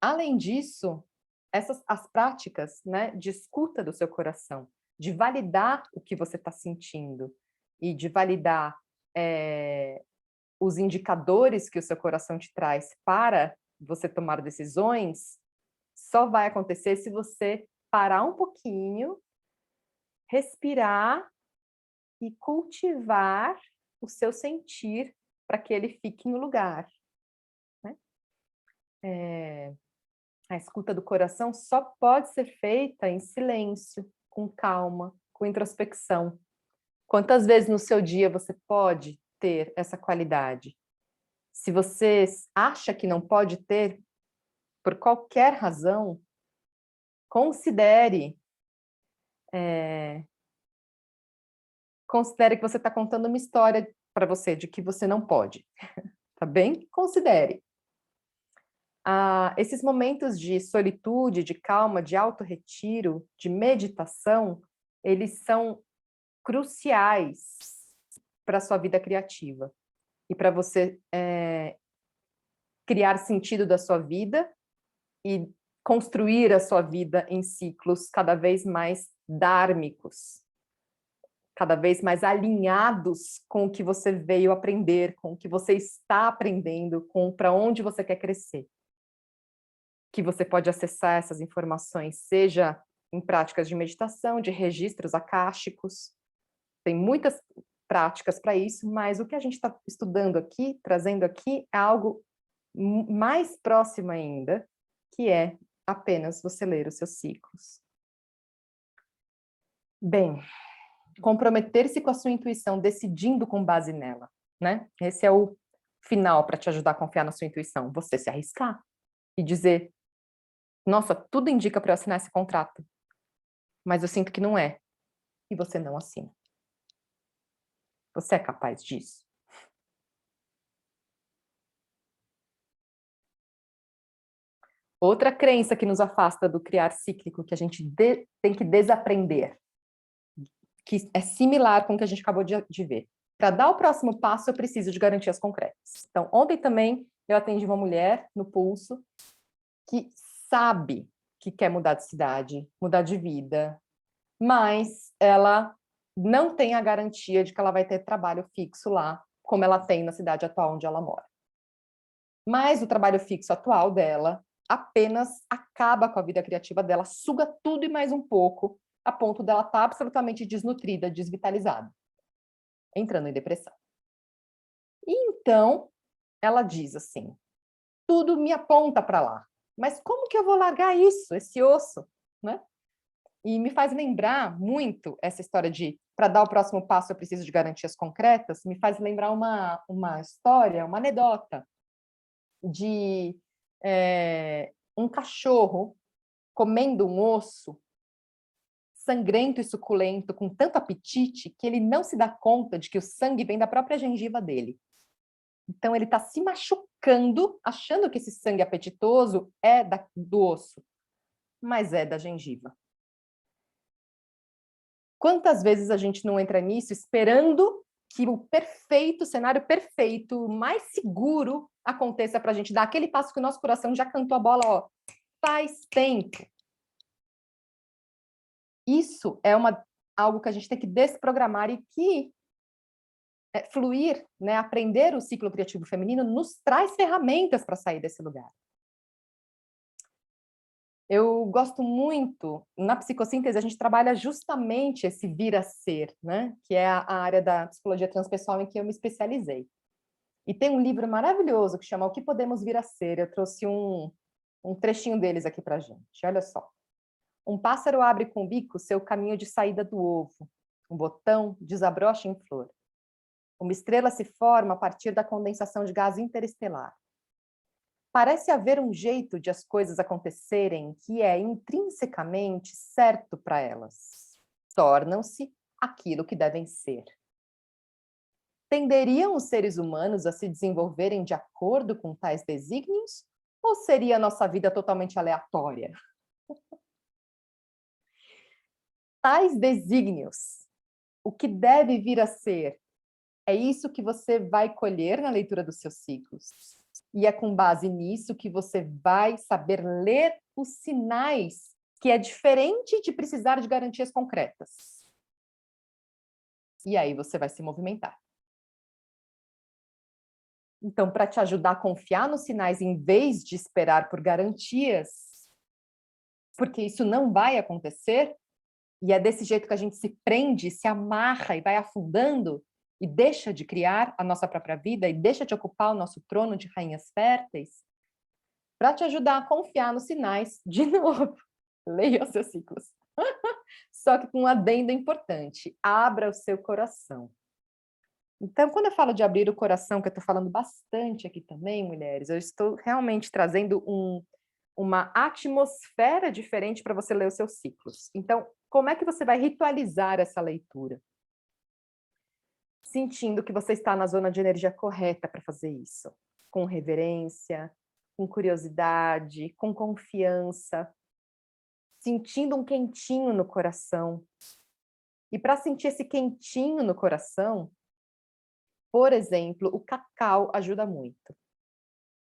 Além disso, as práticas, né, de escuta do seu coração, de validar o que você está sentindo e de validar os indicadores que o seu coração te traz para você tomar decisões, só vai acontecer se você parar um pouquinho, respirar e cultivar o seu sentir para que ele fique no lugar, né? A escuta do coração só pode ser feita em silêncio, com calma, com introspecção. Quantas vezes no seu dia você pode ter essa qualidade? Se você acha que não pode ter, por qualquer razão, considere que você está contando uma história para você de que você não pode, tá bem? Considere. Esses momentos de solitude, de calma, de autorretiro, de meditação, eles são cruciais para a sua vida criativa e para você criar sentido da sua vida e construir a sua vida em ciclos cada vez mais dármicos, cada vez mais alinhados com o que você veio aprender, com o que você está aprendendo, com para onde você quer crescer. Que você pode acessar essas informações, seja em práticas de meditação, de registros akáshicos. Tem muitas práticas para isso, mas o que a gente está estudando aqui, trazendo aqui, é algo mais próximo ainda, que é apenas você ler os seus ciclos. Bem, comprometer-se com a sua intuição, decidindo com base nela, né? Esse é o final para te ajudar a confiar na sua intuição. Você se arriscar e dizer: nossa, tudo indica para eu assinar esse contrato, mas eu sinto que não é. E você não assina. Você é capaz disso? Outra crença que nos afasta do criar cíclico, que a gente tem que desaprender, que é similar com o que a gente acabou de ver. Para dar o próximo passo, eu preciso de garantias concretas. Então, ontem também eu atendi uma mulher no Pulso que sabe que quer mudar de cidade, mudar de vida, mas ela não tem a garantia de que ela vai ter trabalho fixo lá, como ela tem na cidade atual onde ela mora. Mas o trabalho fixo atual dela apenas acaba com a vida criativa dela, suga tudo e mais um pouco, a ponto dela estar absolutamente desnutrida, desvitalizada, entrando em depressão. E então, ela diz assim, tudo me aponta para lá, mas como que eu vou largar isso, esse osso, né? E me faz lembrar muito essa história de, para dar o próximo passo, eu preciso de garantias concretas, me faz lembrar uma história, uma anedota de um cachorro comendo um osso sangrento e suculento, com tanto apetite, que ele não se dá conta de que o sangue vem da própria gengiva dele. Então, ele está se machucando, achando que esse sangue apetitoso é do osso, mas é da gengiva. Quantas vezes a gente não entra nisso esperando que o perfeito, o cenário perfeito, mais seguro aconteça para a gente dar aquele passo que o nosso coração já cantou a bola, ó, faz tempo. Isso é algo que a gente tem que desprogramar e que fluir, né, aprender o ciclo criativo feminino nos traz ferramentas para sair desse lugar. Eu gosto muito, na psicossíntese a gente trabalha justamente esse vir a ser, né, que é a área da psicologia transpessoal em que eu me especializei. E tem um livro maravilhoso que chama O que Podemos Vir a Ser. Eu trouxe um trechinho deles aqui para a gente. Olha só. Um pássaro abre com o bico seu caminho de saída do ovo. Um botão desabrocha em flor. Uma estrela se forma a partir da condensação de gás interestelar. Parece haver um jeito de as coisas acontecerem que é intrinsecamente certo para elas. tornam-se aquilo que devem ser. Tenderiam os seres humanos a se desenvolverem de acordo com tais desígnios? Ou seria a nossa vida totalmente aleatória? Tais desígnios, o que deve vir a ser, é isso que você vai colher na leitura dos seus ciclos. E é com base nisso que você vai saber ler os sinais, que é diferente de precisar de garantias concretas. E aí você vai se movimentar. Então, para te ajudar a confiar nos sinais em vez de esperar por garantias, porque isso não vai acontecer, e é desse jeito que a gente se prende, se amarra e vai afundando, e deixa de criar a nossa própria vida, e deixa de ocupar o nosso trono de rainhas férteis, para te ajudar a confiar nos sinais, de novo, leia os seus ciclos. Só que com um adendo importante, abra o seu coração. Então, quando eu falo de abrir o coração, que eu estou falando bastante aqui também, mulheres, eu estou realmente trazendo uma atmosfera diferente para você ler os seus ciclos. Então, como é que você vai ritualizar essa leitura? Sentindo que você está na zona de energia correta para fazer isso. Com reverência, com curiosidade, com confiança. Sentindo um quentinho no coração. E para sentir esse quentinho no coração, por exemplo, o cacau ajuda muito.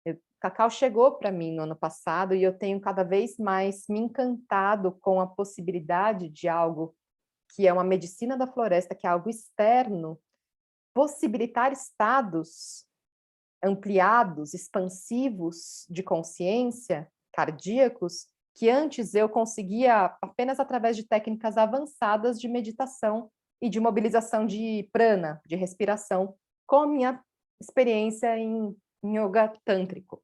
O cacau chegou para mim no ano passado e eu tenho cada vez mais me encantado com a possibilidade de algo que é uma medicina da floresta, que é algo externo, possibilitar estados ampliados, expansivos de consciência, cardíacos, que antes eu conseguia apenas através de técnicas avançadas de meditação e de mobilização de prana, de respiração, com a minha experiência em yoga tântrico.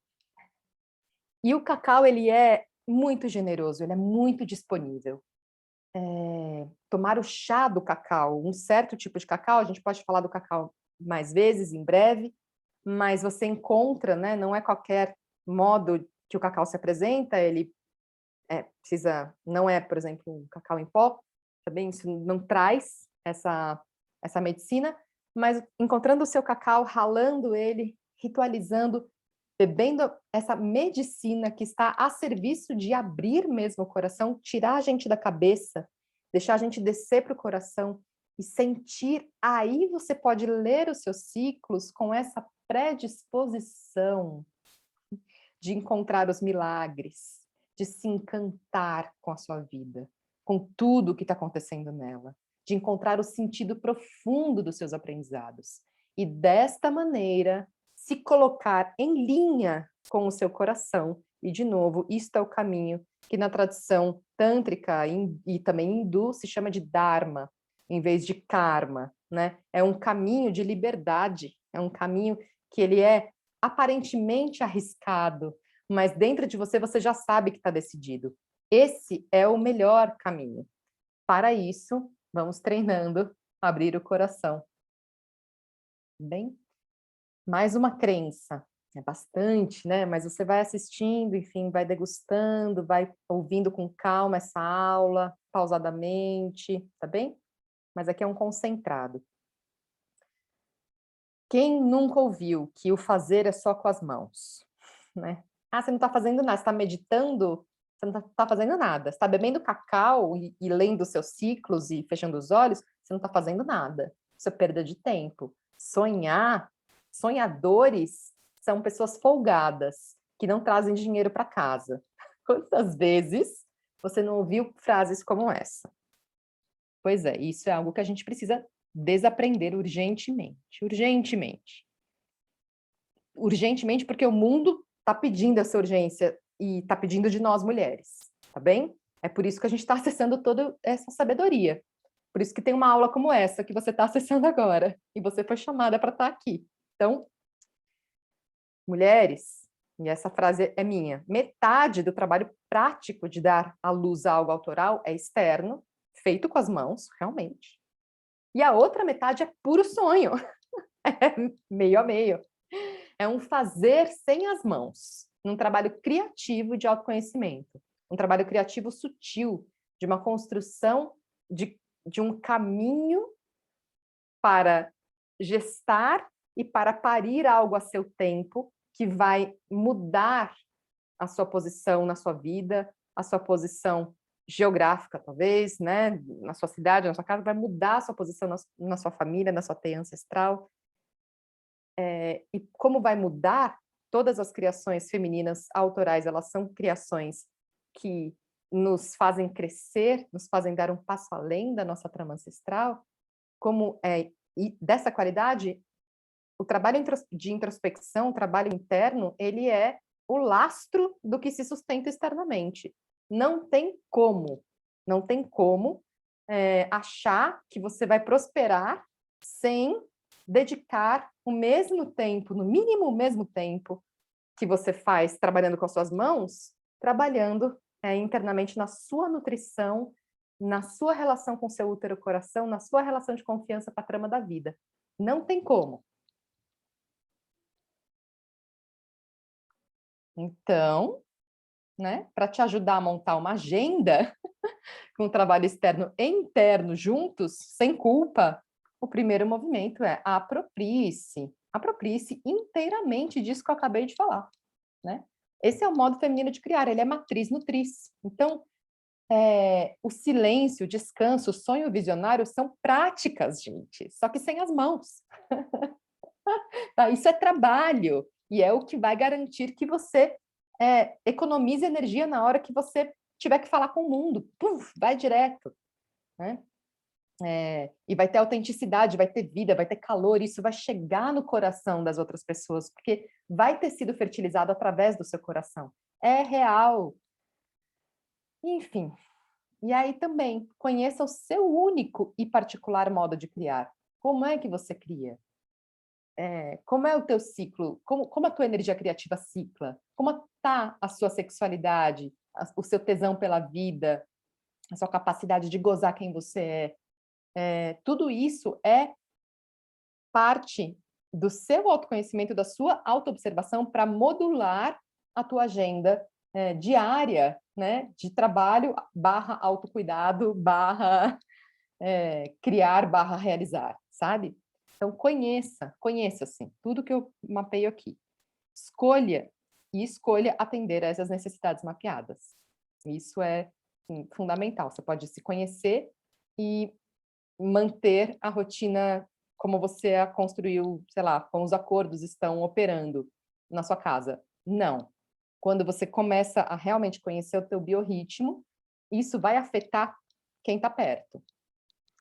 E o cacau, ele é muito generoso, ele é muito disponível. Tomar o chá do cacau, um certo tipo de cacau, a gente pode falar do cacau mais vezes, em breve, mas você encontra, né, não é qualquer modo que o cacau se apresenta, ele não é, por exemplo, um cacau em pó, também isso não traz essa medicina, mas encontrando o seu cacau, ralando ele, ritualizando, bebendo essa medicina que está a serviço de abrir mesmo o coração, tirar a gente da cabeça, deixar a gente descer para o coração e sentir, aí você pode ler os seus ciclos com essa predisposição de encontrar os milagres, de se encantar com a sua vida, com tudo que está acontecendo nela, de encontrar o sentido profundo dos seus aprendizados. E desta maneira, se colocar em linha com o seu coração. E, de novo, isto é o caminho que na tradição tântrica e também hindu se chama de dharma, em vez de karma, né? É um caminho de liberdade, é um caminho que ele é aparentemente arriscado, mas dentro de você, você já sabe que está decidido. Esse é o melhor caminho. Para isso, vamos treinando a abrir o coração. Bem, mais uma crença. É bastante, né? Mas você vai assistindo, enfim, vai degustando, vai ouvindo com calma essa aula, pausadamente, tá bem? Mas aqui é um concentrado. Quem nunca ouviu que o fazer é só com as mãos, né? Ah, você não está fazendo nada, você está meditando, você não está fazendo nada. Você está bebendo cacau e lendo seus ciclos e fechando os olhos, você não está fazendo nada. Isso é perda de tempo. Sonhadores são pessoas folgadas, que não trazem dinheiro para casa. Quantas vezes você não ouviu frases como essa? Pois é, isso é algo que a gente precisa desaprender urgentemente. Urgentemente. Urgentemente, porque o mundo está pedindo essa urgência e está pedindo de nós mulheres, tá bem? É por isso que a gente está acessando toda essa sabedoria. Por isso que tem uma aula como essa que você está acessando agora. E você foi chamada para estar aqui. Então, mulheres, e essa frase é minha, metade do trabalho prático de dar à luz a algo autoral é externo, feito com as mãos, realmente. E a outra metade é puro sonho. É meio a meio. É um fazer sem as mãos, um trabalho criativo de autoconhecimento, um trabalho criativo sutil, de uma construção de de um caminho para gestar e para parir algo a seu tempo, que vai mudar a sua posição na sua vida, a sua posição geográfica, talvez, né? Na sua cidade, na sua casa, vai mudar a sua posição na sua família, na sua teia ancestral. E como vai mudar, todas as criações femininas autorais, elas são criações que nos fazem crescer, nos fazem dar um passo além da nossa trama ancestral, e dessa qualidade, o trabalho de introspecção, o trabalho interno, ele é o lastro do que se sustenta externamente. Não tem como achar que você vai prosperar sem dedicar o mesmo tempo, no mínimo o mesmo tempo que você faz trabalhando com as suas mãos, trabalhando internamente na sua nutrição, na sua relação com o seu útero-coração, na sua relação de confiança com a trama da vida. Não tem como. Então, né, para te ajudar a montar uma agenda com o trabalho externo e interno juntos, sem culpa, o primeiro movimento é aproprie-se. Aproprie-se inteiramente disso que eu acabei de falar, né? Esse é o modo feminino de criar, ele é matriz-nutriz. Então, o silêncio, o descanso, o sonho visionário são práticas, gente, só que sem as mãos. Tá? Isso é trabalho, e é o que vai garantir que você economize energia na hora que você tiver que falar com o mundo. Puf, vai direto, né? E vai ter autenticidade, vai ter vida, vai ter calor, isso vai chegar no coração das outras pessoas, porque vai ter sido fertilizado através do seu coração. É real. Enfim. E aí também, conheça o seu único e particular modo de criar. Como é que você cria? Como é o teu ciclo? Como a tua energia criativa cicla? Como está a sua sexualidade, o seu tesão pela vida, a sua capacidade de gozar quem você é? Tudo isso é parte do seu autoconhecimento, da sua autoobservação para modular a tua agenda diária, né, de trabalho / autocuidado / criar / realizar, sabe? Então, conheça-se tudo que eu mapeio aqui. Escolha atender a essas necessidades mapeadas. Isso é fundamental. Você pode se conhecer e manter a rotina como você a construiu, sei lá, como os acordos estão operando na sua casa. Não. Quando você começa a realmente conhecer o teu biorritmo, isso vai afetar quem está perto,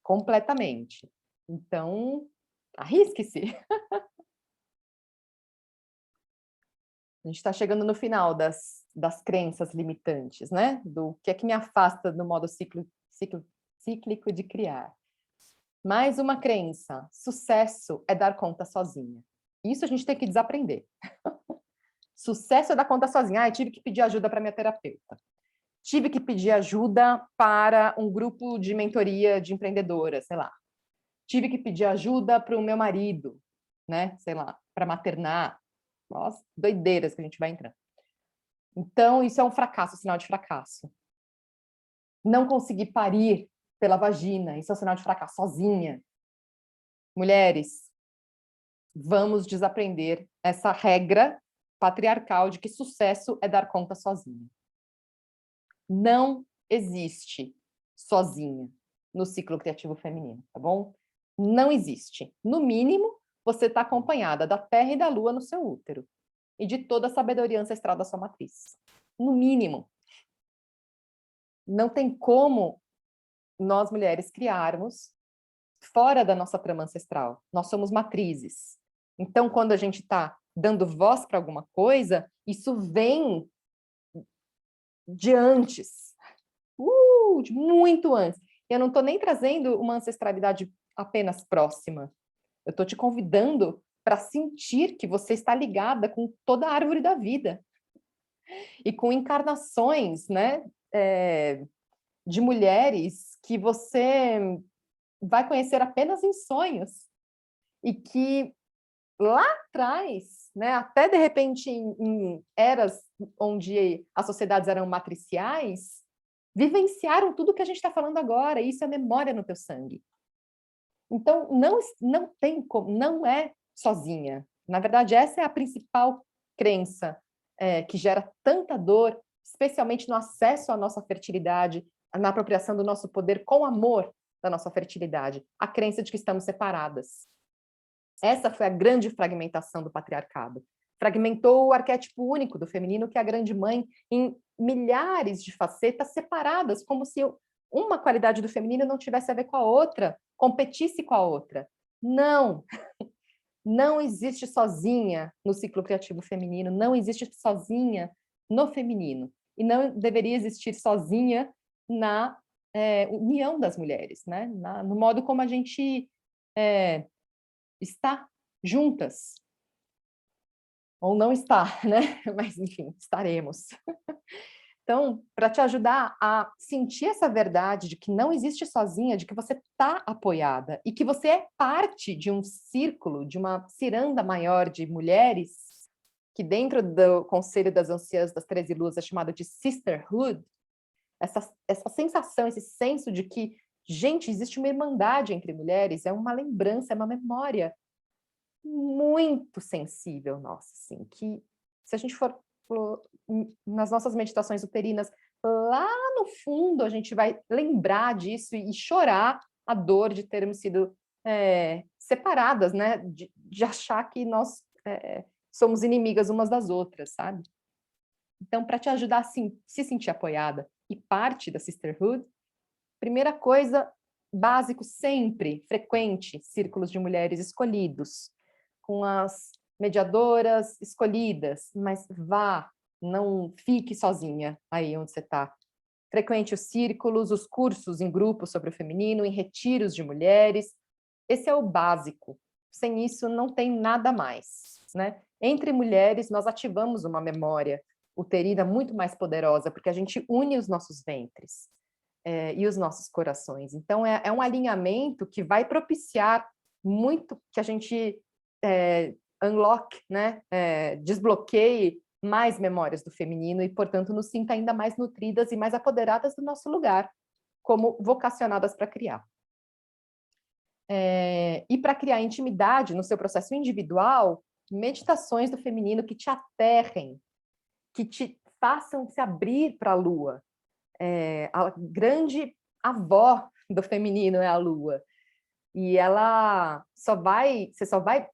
completamente. Então, arrisque-se. A gente está chegando no final das crenças limitantes, né? Do que é que me afasta do modo cíclico de criar. Mais uma crença: sucesso é dar conta sozinha. Isso a gente tem que desaprender. Sucesso é dar conta sozinha. Eu tive que pedir ajuda para minha terapeuta. Tive que pedir ajuda para um grupo de mentoria de empreendedoras, sei lá. Tive que pedir ajuda para o meu marido, né? Sei lá, para maternar. Nossa, doideiras que a gente vai entrando. Então, isso é um fracasso, sinal de fracasso. Não conseguir parir pela vagina, isso é um sinal de fracasso, sozinha. Mulheres, vamos desaprender essa regra patriarcal de que sucesso é dar conta sozinha. Não existe sozinha no ciclo criativo feminino, tá bom? Não existe. No mínimo, você está acompanhada da Terra e da Lua no seu útero e de toda a sabedoria ancestral da sua matriz. No mínimo. Não tem como nós, mulheres, criarmos fora da nossa trama ancestral. Nós somos matrizes. Então, quando a gente está dando voz para alguma coisa, isso vem de antes. De muito antes. Eu não estou nem trazendo uma ancestralidade apenas próxima. Eu estou te convidando para sentir que você está ligada com toda a árvore da vida. E com encarnações, né, de mulheres que você vai conhecer apenas em sonhos. E que lá atrás, né, até de repente em eras onde as sociedades eram matriciais, vivenciaram tudo que a gente está falando agora, e isso é memória no teu sangue. Então, não tem como, não é sozinha. Na verdade, essa é a principal crença que gera tanta dor, especialmente no acesso à nossa fertilidade, na apropriação do nosso poder com amor da nossa fertilidade, a crença de que estamos separadas. Essa foi a grande fragmentação do patriarcado. Fragmentou o arquétipo único do feminino, que é a grande mãe, em milhares de facetas separadas, como se uma qualidade do feminino não tivesse a ver com a outra, competisse com a outra. Não, não existe sozinha no ciclo criativo feminino, não existe sozinha no feminino. E não deveria existir sozinha na união das mulheres, né? No modo como a gente está juntas. Ou não está, né? Mas, enfim, estaremos. Então, para te ajudar a sentir essa verdade de que não existe sozinha, de que você está apoiada e que você é parte de um círculo, de uma ciranda maior de mulheres, que dentro do Conselho das Anciãs das 13 Luas é chamado de sisterhood, essa sensação, esse senso de que, gente, existe uma irmandade entre mulheres, é uma lembrança, é uma memória muito sensível nossa, assim, que se a gente for nas nossas meditações uterinas, lá no fundo a gente vai lembrar disso e chorar a dor de termos sido separadas, né? De achar que nós somos inimigas umas das outras, sabe? Então, para te ajudar a se sentir apoiada e parte da sisterhood, primeira coisa, básico sempre, frequente, círculos de mulheres escolhidos, com as mediadoras escolhidas, mas vá, não fique sozinha aí onde você está. Frequente os círculos, os cursos em grupo sobre o feminino, em retiros de mulheres. Esse é o básico. Sem isso, não tem nada mais, né? Entre mulheres, nós ativamos uma memória uterina muito mais poderosa, porque a gente une os nossos ventres e os nossos corações. Então, é um alinhamento que vai propiciar muito que a gente unlock, né? Desbloqueie mais memórias do feminino e, portanto, nos sinta ainda mais nutridas e mais apoderadas do nosso lugar, como vocacionadas para criar. E para criar intimidade no seu processo individual, meditações do feminino que te aterrem, que te façam se abrir para a lua. A grande avó do feminino é a lua. E você só vai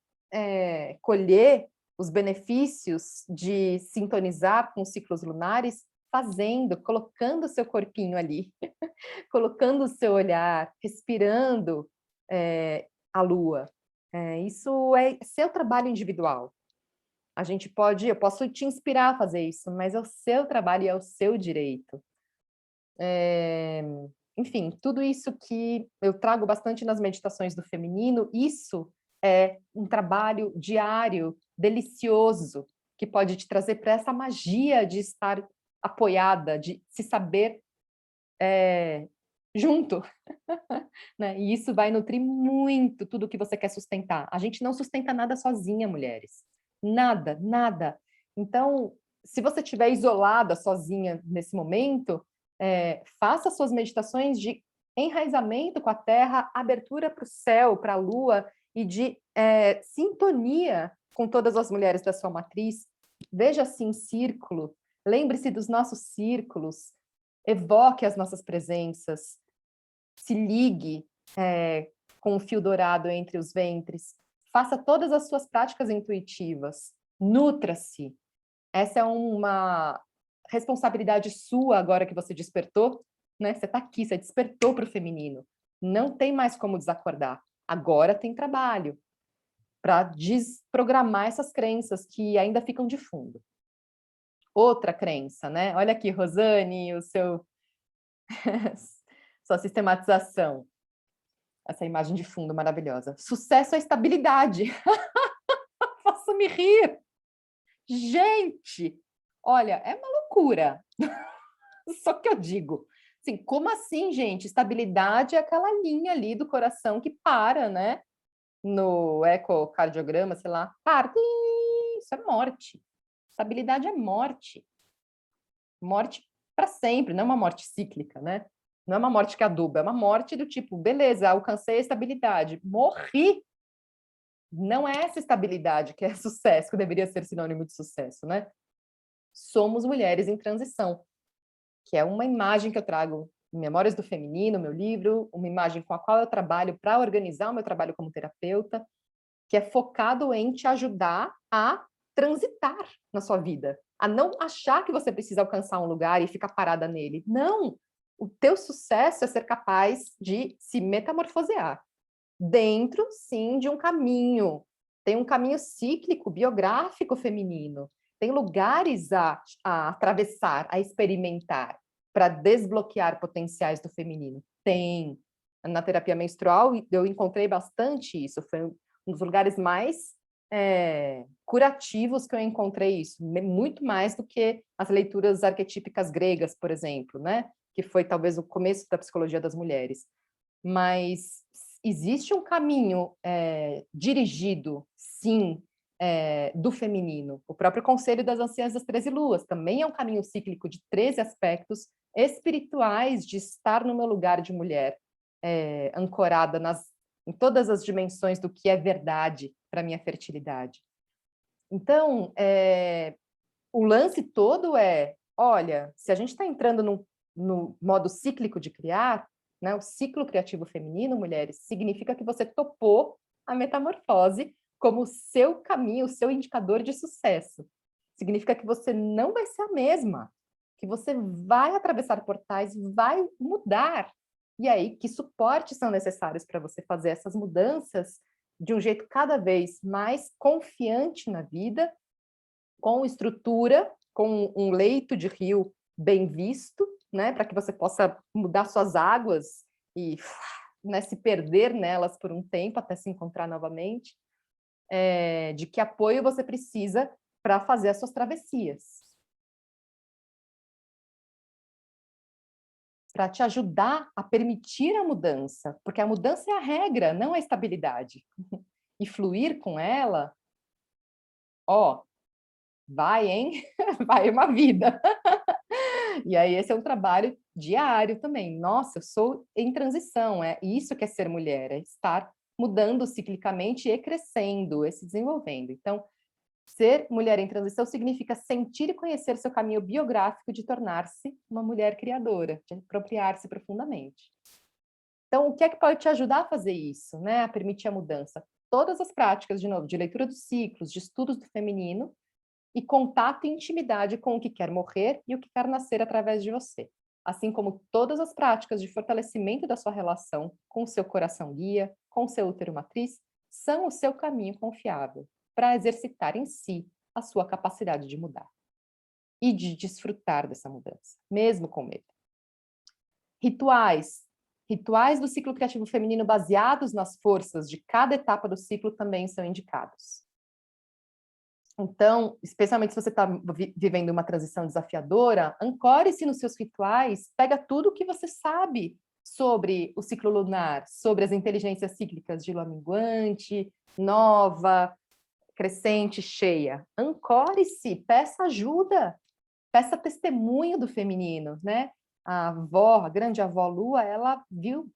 colher os benefícios de sintonizar com os ciclos lunares fazendo, colocando o seu corpinho ali, colocando o seu olhar, respirando a lua. Isso é seu trabalho individual. Eu posso te inspirar a fazer isso, mas é o seu trabalho e é o seu direito. Enfim, tudo isso que eu trago bastante nas meditações do feminino, isso é um trabalho diário, delicioso, que pode te trazer para essa magia de estar apoiada, de se saber junto. Né? E isso vai nutrir muito tudo que você quer sustentar. A gente não sustenta nada sozinha, mulheres. Nada, nada. Então, se você estiver isolada, sozinha nesse momento, faça suas meditações de enraizamento com a terra, abertura para o céu, para a lua, e de sintonia com todas as mulheres da sua matriz. Veja-se em círculo, lembre-se dos nossos círculos, evoque as nossas presenças, se ligue com o fio dourado entre os ventres, faça todas as suas práticas intuitivas, nutra-se. Essa é uma responsabilidade sua agora que você despertou, né? Você está aqui, você despertou para o feminino. Não tem mais como desacordar. Agora tem trabalho para desprogramar essas crenças que ainda ficam de fundo. Outra crença, né? Olha aqui, Rosane, sua sistematização. Essa imagem de fundo maravilhosa. Sucesso é estabilidade. Faço me rir. Gente, olha, é uma loucura. Só que eu digo, assim, como assim, gente? Estabilidade é aquela linha ali do coração que para, né? No ecocardiograma, sei lá, para. Isso é morte. Estabilidade é morte. Morte para sempre, não é uma morte cíclica, né? Não é uma morte que aduba, é uma morte do tipo, beleza, alcancei a estabilidade, morri. Não é essa estabilidade que é sucesso, que deveria ser sinônimo de sucesso, né? Somos mulheres em transição, que é uma imagem que eu trago em Memórias do Feminino, meu livro, uma imagem com a qual eu trabalho para organizar o meu trabalho como terapeuta, que é focado em te ajudar a transitar na sua vida, a não achar que você precisa alcançar um lugar e ficar parada nele. Não! O teu sucesso é ser capaz de se metamorfosear dentro, sim, de um caminho. Tem um caminho cíclico, biográfico feminino. Tem lugares a atravessar, a experimentar, para desbloquear potenciais do feminino. Tem. Na terapia menstrual, eu encontrei bastante isso. Foi um dos lugares mais curativos que eu encontrei isso. Muito mais do que as leituras arquetípicas gregas, por exemplo, né? Que foi talvez o começo da psicologia das mulheres. Mas existe um caminho dirigido, sim, do feminino. O próprio Conselho das Anciãs das 13 Luas também é um caminho cíclico de 13 aspectos espirituais de estar no meu lugar de mulher, ancorada em todas as dimensões do que é verdade para a minha fertilidade. Então, o lance todo olha, se a gente está entrando no modo cíclico de criar, né, o ciclo criativo feminino, mulheres, significa que você topou a metamorfose como o seu caminho, o seu indicador de sucesso. Significa que você não vai ser a mesma, que você vai atravessar portais, vai mudar. E aí, que suportes são necessários para você fazer essas mudanças de um jeito cada vez mais confiante na vida, com estrutura, com um leito de rio bem visto, né, para que você possa mudar suas águas e, né, se perder nelas por um tempo até se encontrar novamente, de que apoio você precisa para fazer as suas travessias, para te ajudar a permitir a mudança, porque a mudança é a regra, não a estabilidade. E fluir com ela, ó, vai, hein? Vai uma vida. E aí esse é um trabalho diário também. Nossa, eu sou em transição, é isso que é ser mulher, é estar mudando ciclicamente e crescendo, e se desenvolvendo. Então, ser mulher em transição significa sentir e conhecer seu caminho biográfico de tornar-se uma mulher criadora, de apropriar-se profundamente. Então, o que é que pode te ajudar a fazer isso, né? A permitir a mudança? Todas as práticas, de novo, de leitura dos ciclos, de estudos do feminino, e contato e intimidade com o que quer morrer e o que quer nascer através de você. Assim como todas as práticas de fortalecimento da sua relação com o seu coração guia, com o seu útero matriz, são o seu caminho confiável para exercitar em si a sua capacidade de mudar e de desfrutar dessa mudança, mesmo com medo. Rituais. Rituais do ciclo criativo feminino baseados nas forças de cada etapa do ciclo também são indicados. Então, especialmente se você está vivendo uma transição desafiadora, ancore-se nos seus rituais, pega tudo o que você sabe sobre o ciclo lunar, sobre as inteligências cíclicas de lua minguante, nova, crescente, cheia. Ancore-se, peça ajuda, peça testemunho do feminino, né? A avó, a grande avó Lua, ela viu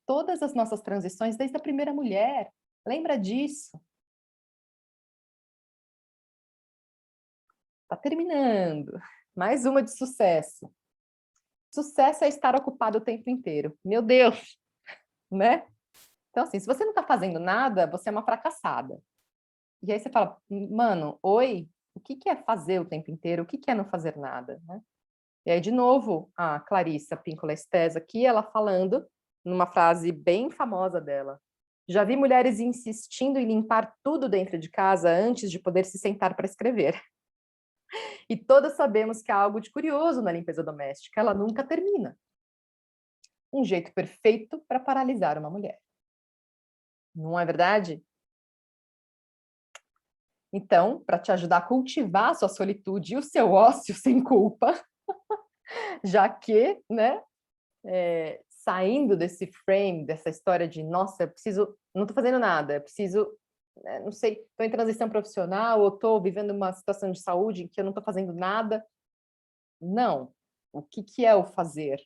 todas as nossas transições desde a primeira mulher. Lembra disso? Está terminando. Mais uma de sucesso. Sucesso é estar ocupado o tempo inteiro. Meu Deus, né? Então, assim, se você não está fazendo nada, você é uma fracassada. E aí você fala, mano, oi, o que é fazer o tempo inteiro? O que é não fazer nada? Né? E aí, de novo, a Clarissa Pinkola Estés aqui, ela falando, numa frase bem famosa dela, já vi mulheres insistindo em limpar tudo dentro de casa antes de poder se sentar para escrever. E todas sabemos que há algo de curioso na limpeza doméstica, ela nunca termina. Um jeito perfeito para paralisar uma mulher. Não é verdade? Então, para te ajudar a cultivar a sua solitude e o seu ócio sem culpa, já que, né, saindo desse frame, dessa história de, nossa, eu preciso, não estou fazendo nada, eu preciso, não sei, estou em transição profissional ou estou vivendo uma situação de saúde em que eu não estou fazendo nada. Não. O que é o fazer?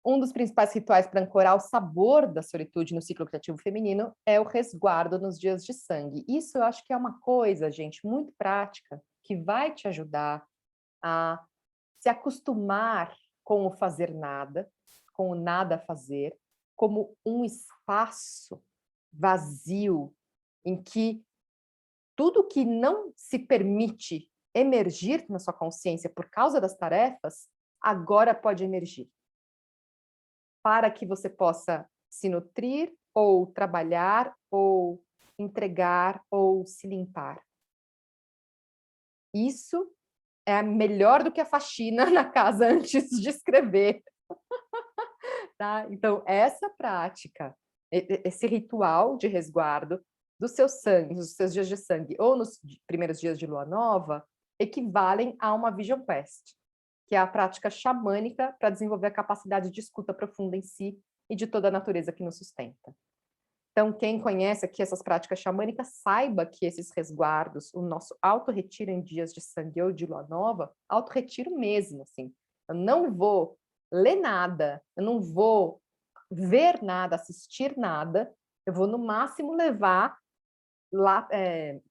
Um dos principais rituais para ancorar o sabor da solitude no ciclo criativo feminino é o resguardo nos dias de sangue. Isso eu acho que é uma coisa, gente, muito prática, que vai te ajudar a se acostumar com o fazer nada, com o nada a fazer, como um espaço vazio em que tudo que não se permite emergir na sua consciência por causa das tarefas, agora pode emergir, para que você possa se nutrir, ou trabalhar, ou entregar, ou se limpar. Isso é melhor do que a faxina na casa antes de escrever. Tá? Então, essa prática, esse ritual de resguardo do seu sangue, dos seus dias de sangue, ou nos primeiros dias de lua nova, equivalem a uma Vision Quest, que é a prática xamânica para desenvolver a capacidade de escuta profunda em si e de toda a natureza que nos sustenta. Então, quem conhece aqui essas práticas xamânicas, saiba que esses resguardos, o nosso auto-retiro em dias de sangue ou de lua nova, auto-retiro mesmo, assim. Eu não vou ler nada, eu não vou ver nada, assistir nada, eu vou, no máximo, levar lá,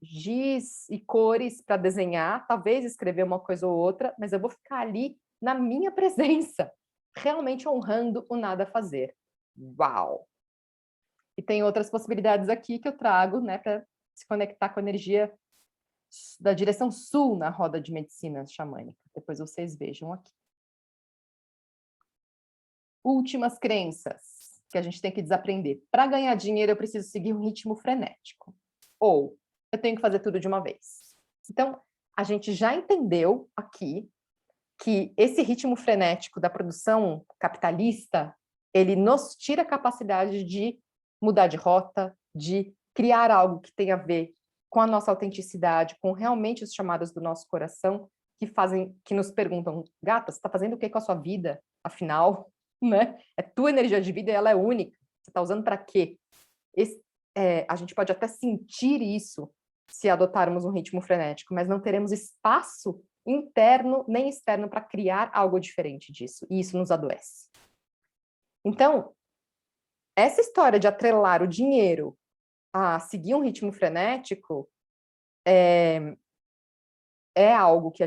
giz e cores para desenhar, talvez escrever uma coisa ou outra, mas eu vou ficar ali na minha presença, realmente honrando o nada a fazer. Uau! E tem outras possibilidades aqui que eu trago, né, para se conectar com a energia da direção sul na roda de medicina xamânica. Depois vocês vejam aqui. Últimas crenças que a gente tem que desaprender. Para ganhar dinheiro, eu preciso seguir um ritmo frenético. Ou eu tenho que fazer tudo de uma vez. Então, a gente já entendeu aqui que esse ritmo frenético da produção capitalista, ele nos tira a capacidade de mudar de rota, de criar algo que tenha a ver com a nossa autenticidade, com realmente os chamados do nosso coração, que nos perguntam: gata, você está fazendo o que com a sua vida, afinal? Né? É tua energia de vida e ela é única. Você está usando para quê? A gente pode até sentir isso se adotarmos um ritmo frenético, mas não teremos espaço interno nem externo para criar algo diferente disso, e isso nos adoece. Então, essa história de atrelar o dinheiro a seguir um ritmo frenético é algo que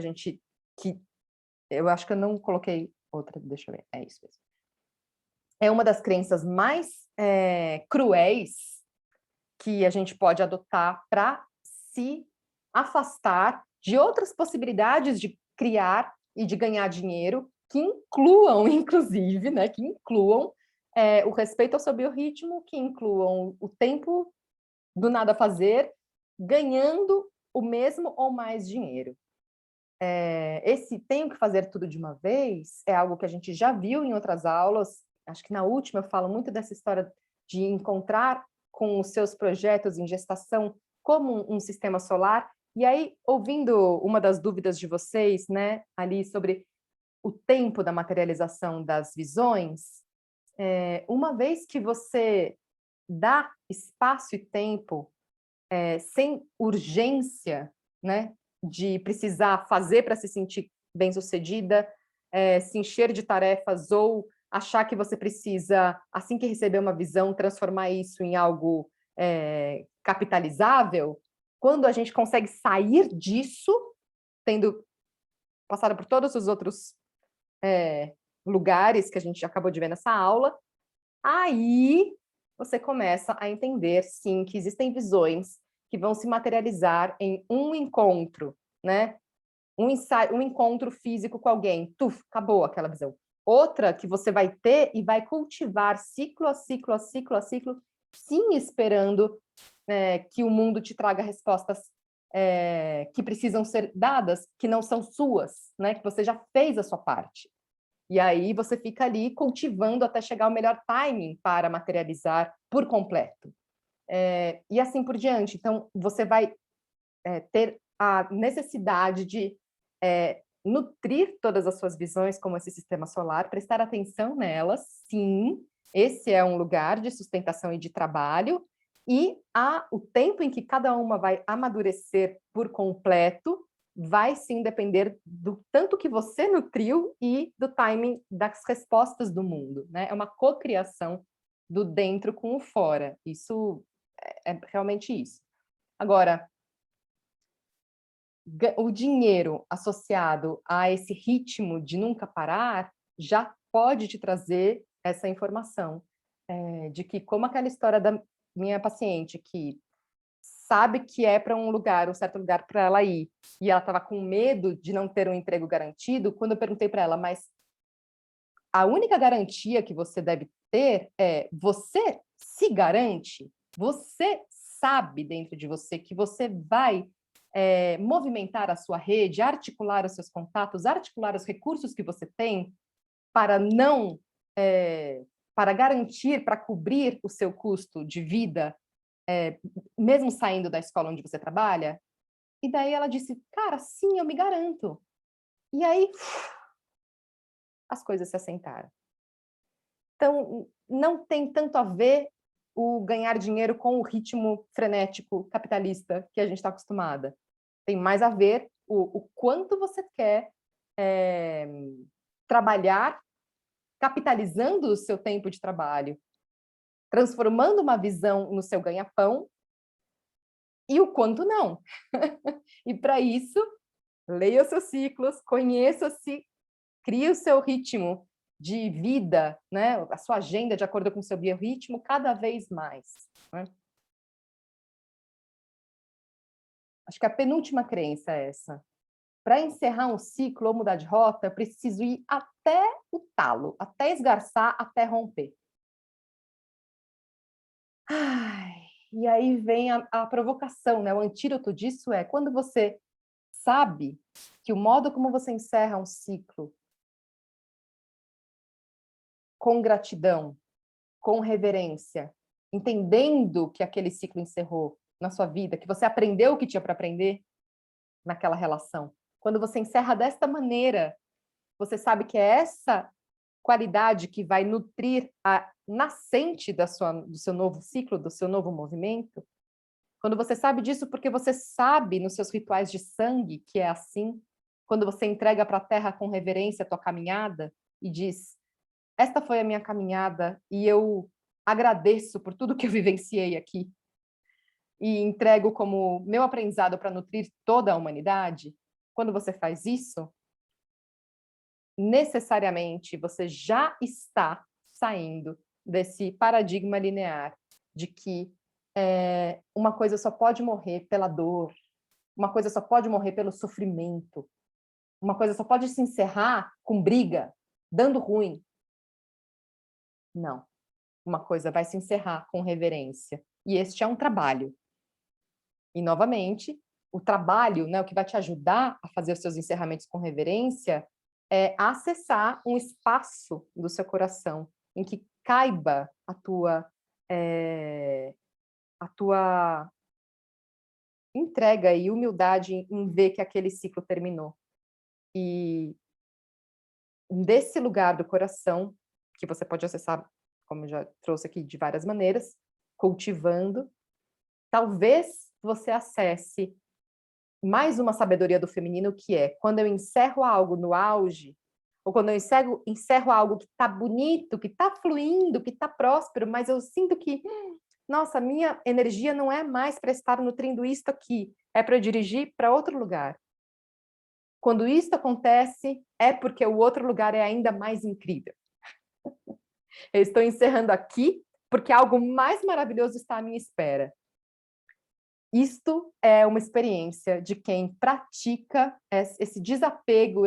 eu acho que eu não coloquei outra, deixa eu ver, é isso mesmo. É uma das crenças mais cruéis que a gente pode adotar para se afastar de outras possibilidades de criar e de ganhar dinheiro, que incluam, inclusive, né, que incluam o respeito ao seu biorritmo, que incluam o tempo do nada a fazer, ganhando o mesmo ou mais dinheiro. Esse tenho que fazer tudo de uma vez é algo que a gente já viu em outras aulas. Acho que na última eu falo muito dessa história de encontrar com os seus projetos em gestação como um sistema solar. E aí, ouvindo uma das dúvidas de vocês, né, ali sobre o tempo da materialização das visões, uma vez que você dá espaço e tempo, sem urgência, né, de precisar fazer para se sentir bem-sucedida, se encher de tarefas ou achar que você precisa, assim que receber uma visão, transformar isso em algo capitalizável, quando a gente consegue sair disso, tendo passado por todos os outros lugares que a gente acabou de ver nessa aula, aí você começa a entender, sim, que existem visões que vão se materializar em um encontro, né? Um encontro físico com alguém, tuf, acabou aquela visão. Outra que você vai ter e vai cultivar ciclo a ciclo, a ciclo a ciclo, sim, esperando que o mundo te traga respostas que precisam ser dadas, que não são suas, né? Que você já fez a sua parte. E aí você fica ali cultivando até chegar ao melhor timing para materializar por completo. E assim por diante. Então, você vai ter a necessidade de nutrir todas as suas visões como esse sistema solar, prestar atenção nelas, sim, esse é um lugar de sustentação e de trabalho, e o tempo em que cada uma vai amadurecer por completo vai sim depender do tanto que você nutriu e do timing das respostas do mundo, né? É uma cocriação do dentro com o fora. Isso é realmente isso. Agora, o dinheiro associado a esse ritmo de nunca parar já pode te trazer essa informação, de que como aquela história da minha paciente que sabe que é para um lugar, um certo lugar para ela ir, e ela estava com medo de não ter um emprego garantido, quando eu perguntei para ela: "Mas a única garantia que você deve ter é você se garante? Você sabe dentro de você que você vai movimentar a sua rede, articular os seus contatos, articular os recursos que você tem para não para garantir, para cobrir o seu custo de vida, mesmo saindo da escola onde você trabalha?" E daí ela disse: "Cara, sim, eu me garanto." E aí as coisas se assentaram. Então, não tem tanto a ver o ganhar dinheiro com o ritmo frenético capitalista que a gente está acostumada. Tem mais a ver o quanto você quer trabalhar, capitalizando o seu tempo de trabalho, transformando uma visão no seu ganha-pão, e o quanto não. E para isso, leia os seus ciclos, conheça-se, crie o seu ritmo de vida, né? A sua agenda de acordo com o seu biorritmo cada vez mais, né? Acho que a penúltima crença é essa. Para encerrar um ciclo ou mudar de rota, eu preciso ir até o talo, até esgarçar, até romper. Ai, e aí vem a provocação, né? O antídoto disso é quando você sabe que o modo como você encerra um ciclo com gratidão, com reverência, entendendo que aquele ciclo encerrou na sua vida, que você aprendeu o que tinha para aprender naquela relação. Quando você encerra desta maneira, você sabe que é essa qualidade que vai nutrir a nascente do seu novo ciclo, do seu novo movimento. Quando você sabe disso, porque você sabe nos seus rituais de sangue que é assim, quando você entrega para a terra com reverência a tua caminhada e diz: esta foi a minha caminhada e eu agradeço por tudo que eu vivenciei aqui e entrego como meu aprendizado para nutrir toda a humanidade. Quando você faz isso, necessariamente você já está saindo desse paradigma linear de que uma coisa só pode morrer pela dor, uma coisa só pode morrer pelo sofrimento, uma coisa só pode se encerrar com briga, dando ruim. Não. Uma coisa vai se encerrar com reverência. E este é um trabalho. E, novamente, o trabalho, né, o que vai te ajudar a fazer os seus encerramentos com reverência é acessar um espaço do seu coração em que caiba a tua entrega e humildade em ver que aquele ciclo terminou. E desse lugar do coração, que você pode acessar, como eu já trouxe aqui, de várias maneiras, cultivando, talvez você acesse mais uma sabedoria do feminino, que é quando eu encerro algo no auge, ou quando eu encerro algo que está bonito, que está fluindo, que está próspero, mas eu sinto que, nossa, minha energia não é mais para estar nutrindo isto aqui, é para eu dirigir para outro lugar. Quando isso acontece, é porque o outro lugar é ainda mais incrível. Eu estou encerrando aqui porque algo mais maravilhoso está à minha espera. Isto é uma experiência de quem pratica esse desapego,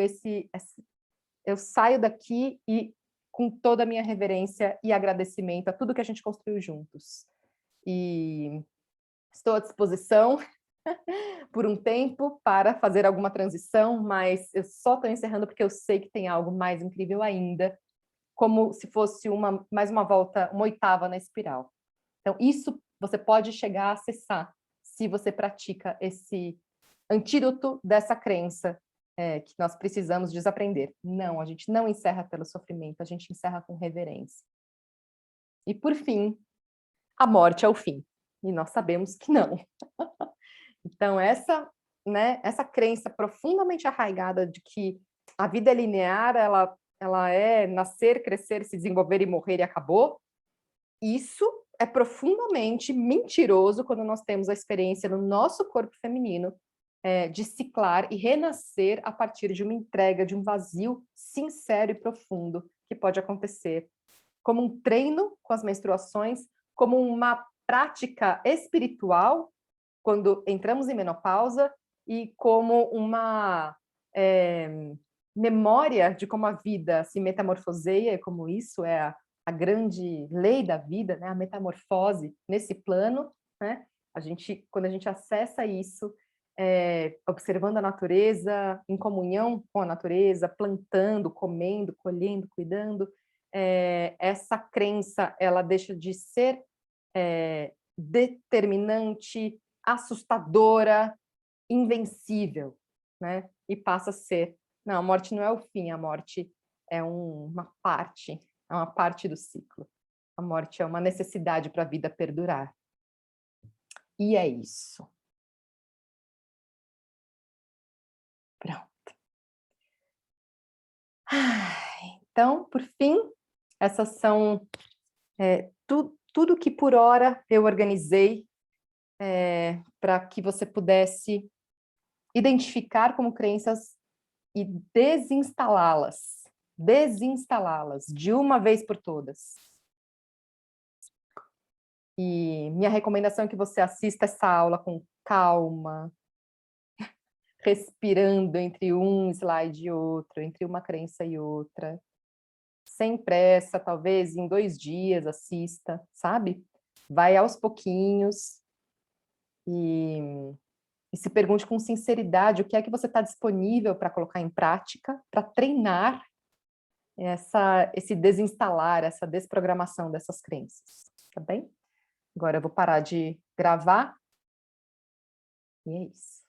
eu saio daqui e com toda a minha reverência e agradecimento a tudo que a gente construiu juntos. E estou à disposição por um tempo para fazer alguma transição, mas eu só estou encerrando porque eu sei que tem algo mais incrível ainda, como se fosse mais uma volta, uma oitava na espiral. Então, isso você pode chegar a acessar se você pratica esse antídoto dessa crença que nós precisamos desaprender. Não, a gente não encerra pelo sofrimento, a gente encerra com reverência. E, por fim, a morte é o fim. E nós sabemos que não. Então, essa né, essa crença profundamente arraigada de que a vida é linear, ela é nascer, crescer, se desenvolver e morrer e acabou, isso é profundamente mentiroso quando nós temos a experiência no nosso corpo feminino, de ciclar e renascer a partir de uma entrega, de um vazio sincero e profundo que pode acontecer como um treino com as menstruações, como uma prática espiritual quando entramos em menopausa e como uma memória de como a vida se metamorfoseia, como isso é a grande lei da vida, né? A metamorfose nesse plano, né? Quando a gente acessa isso, observando a natureza, em comunhão com a natureza, plantando, comendo, colhendo, cuidando, essa crença ela deixa de ser determinante, assustadora, invencível, né? E passa a ser, não, a morte não é o fim, a morte é é uma parte do ciclo. A morte é uma necessidade para a vida perdurar. E é isso. Pronto. Então, por fim, essas são tudo que por hora eu organizei para que você pudesse identificar como crenças e desinstalá-las de uma vez por todas. E minha recomendação é que você assista essa aula com calma, respirando entre um slide e outro, entre uma crença e outra, sem pressa, talvez em 2 dias assista, sabe? Vai aos pouquinhos e se pergunte com sinceridade o que é que você está disponível para colocar em prática, para treinar esse desinstalar, essa desprogramação dessas crenças, tá bem? Agora eu vou parar de gravar e é isso.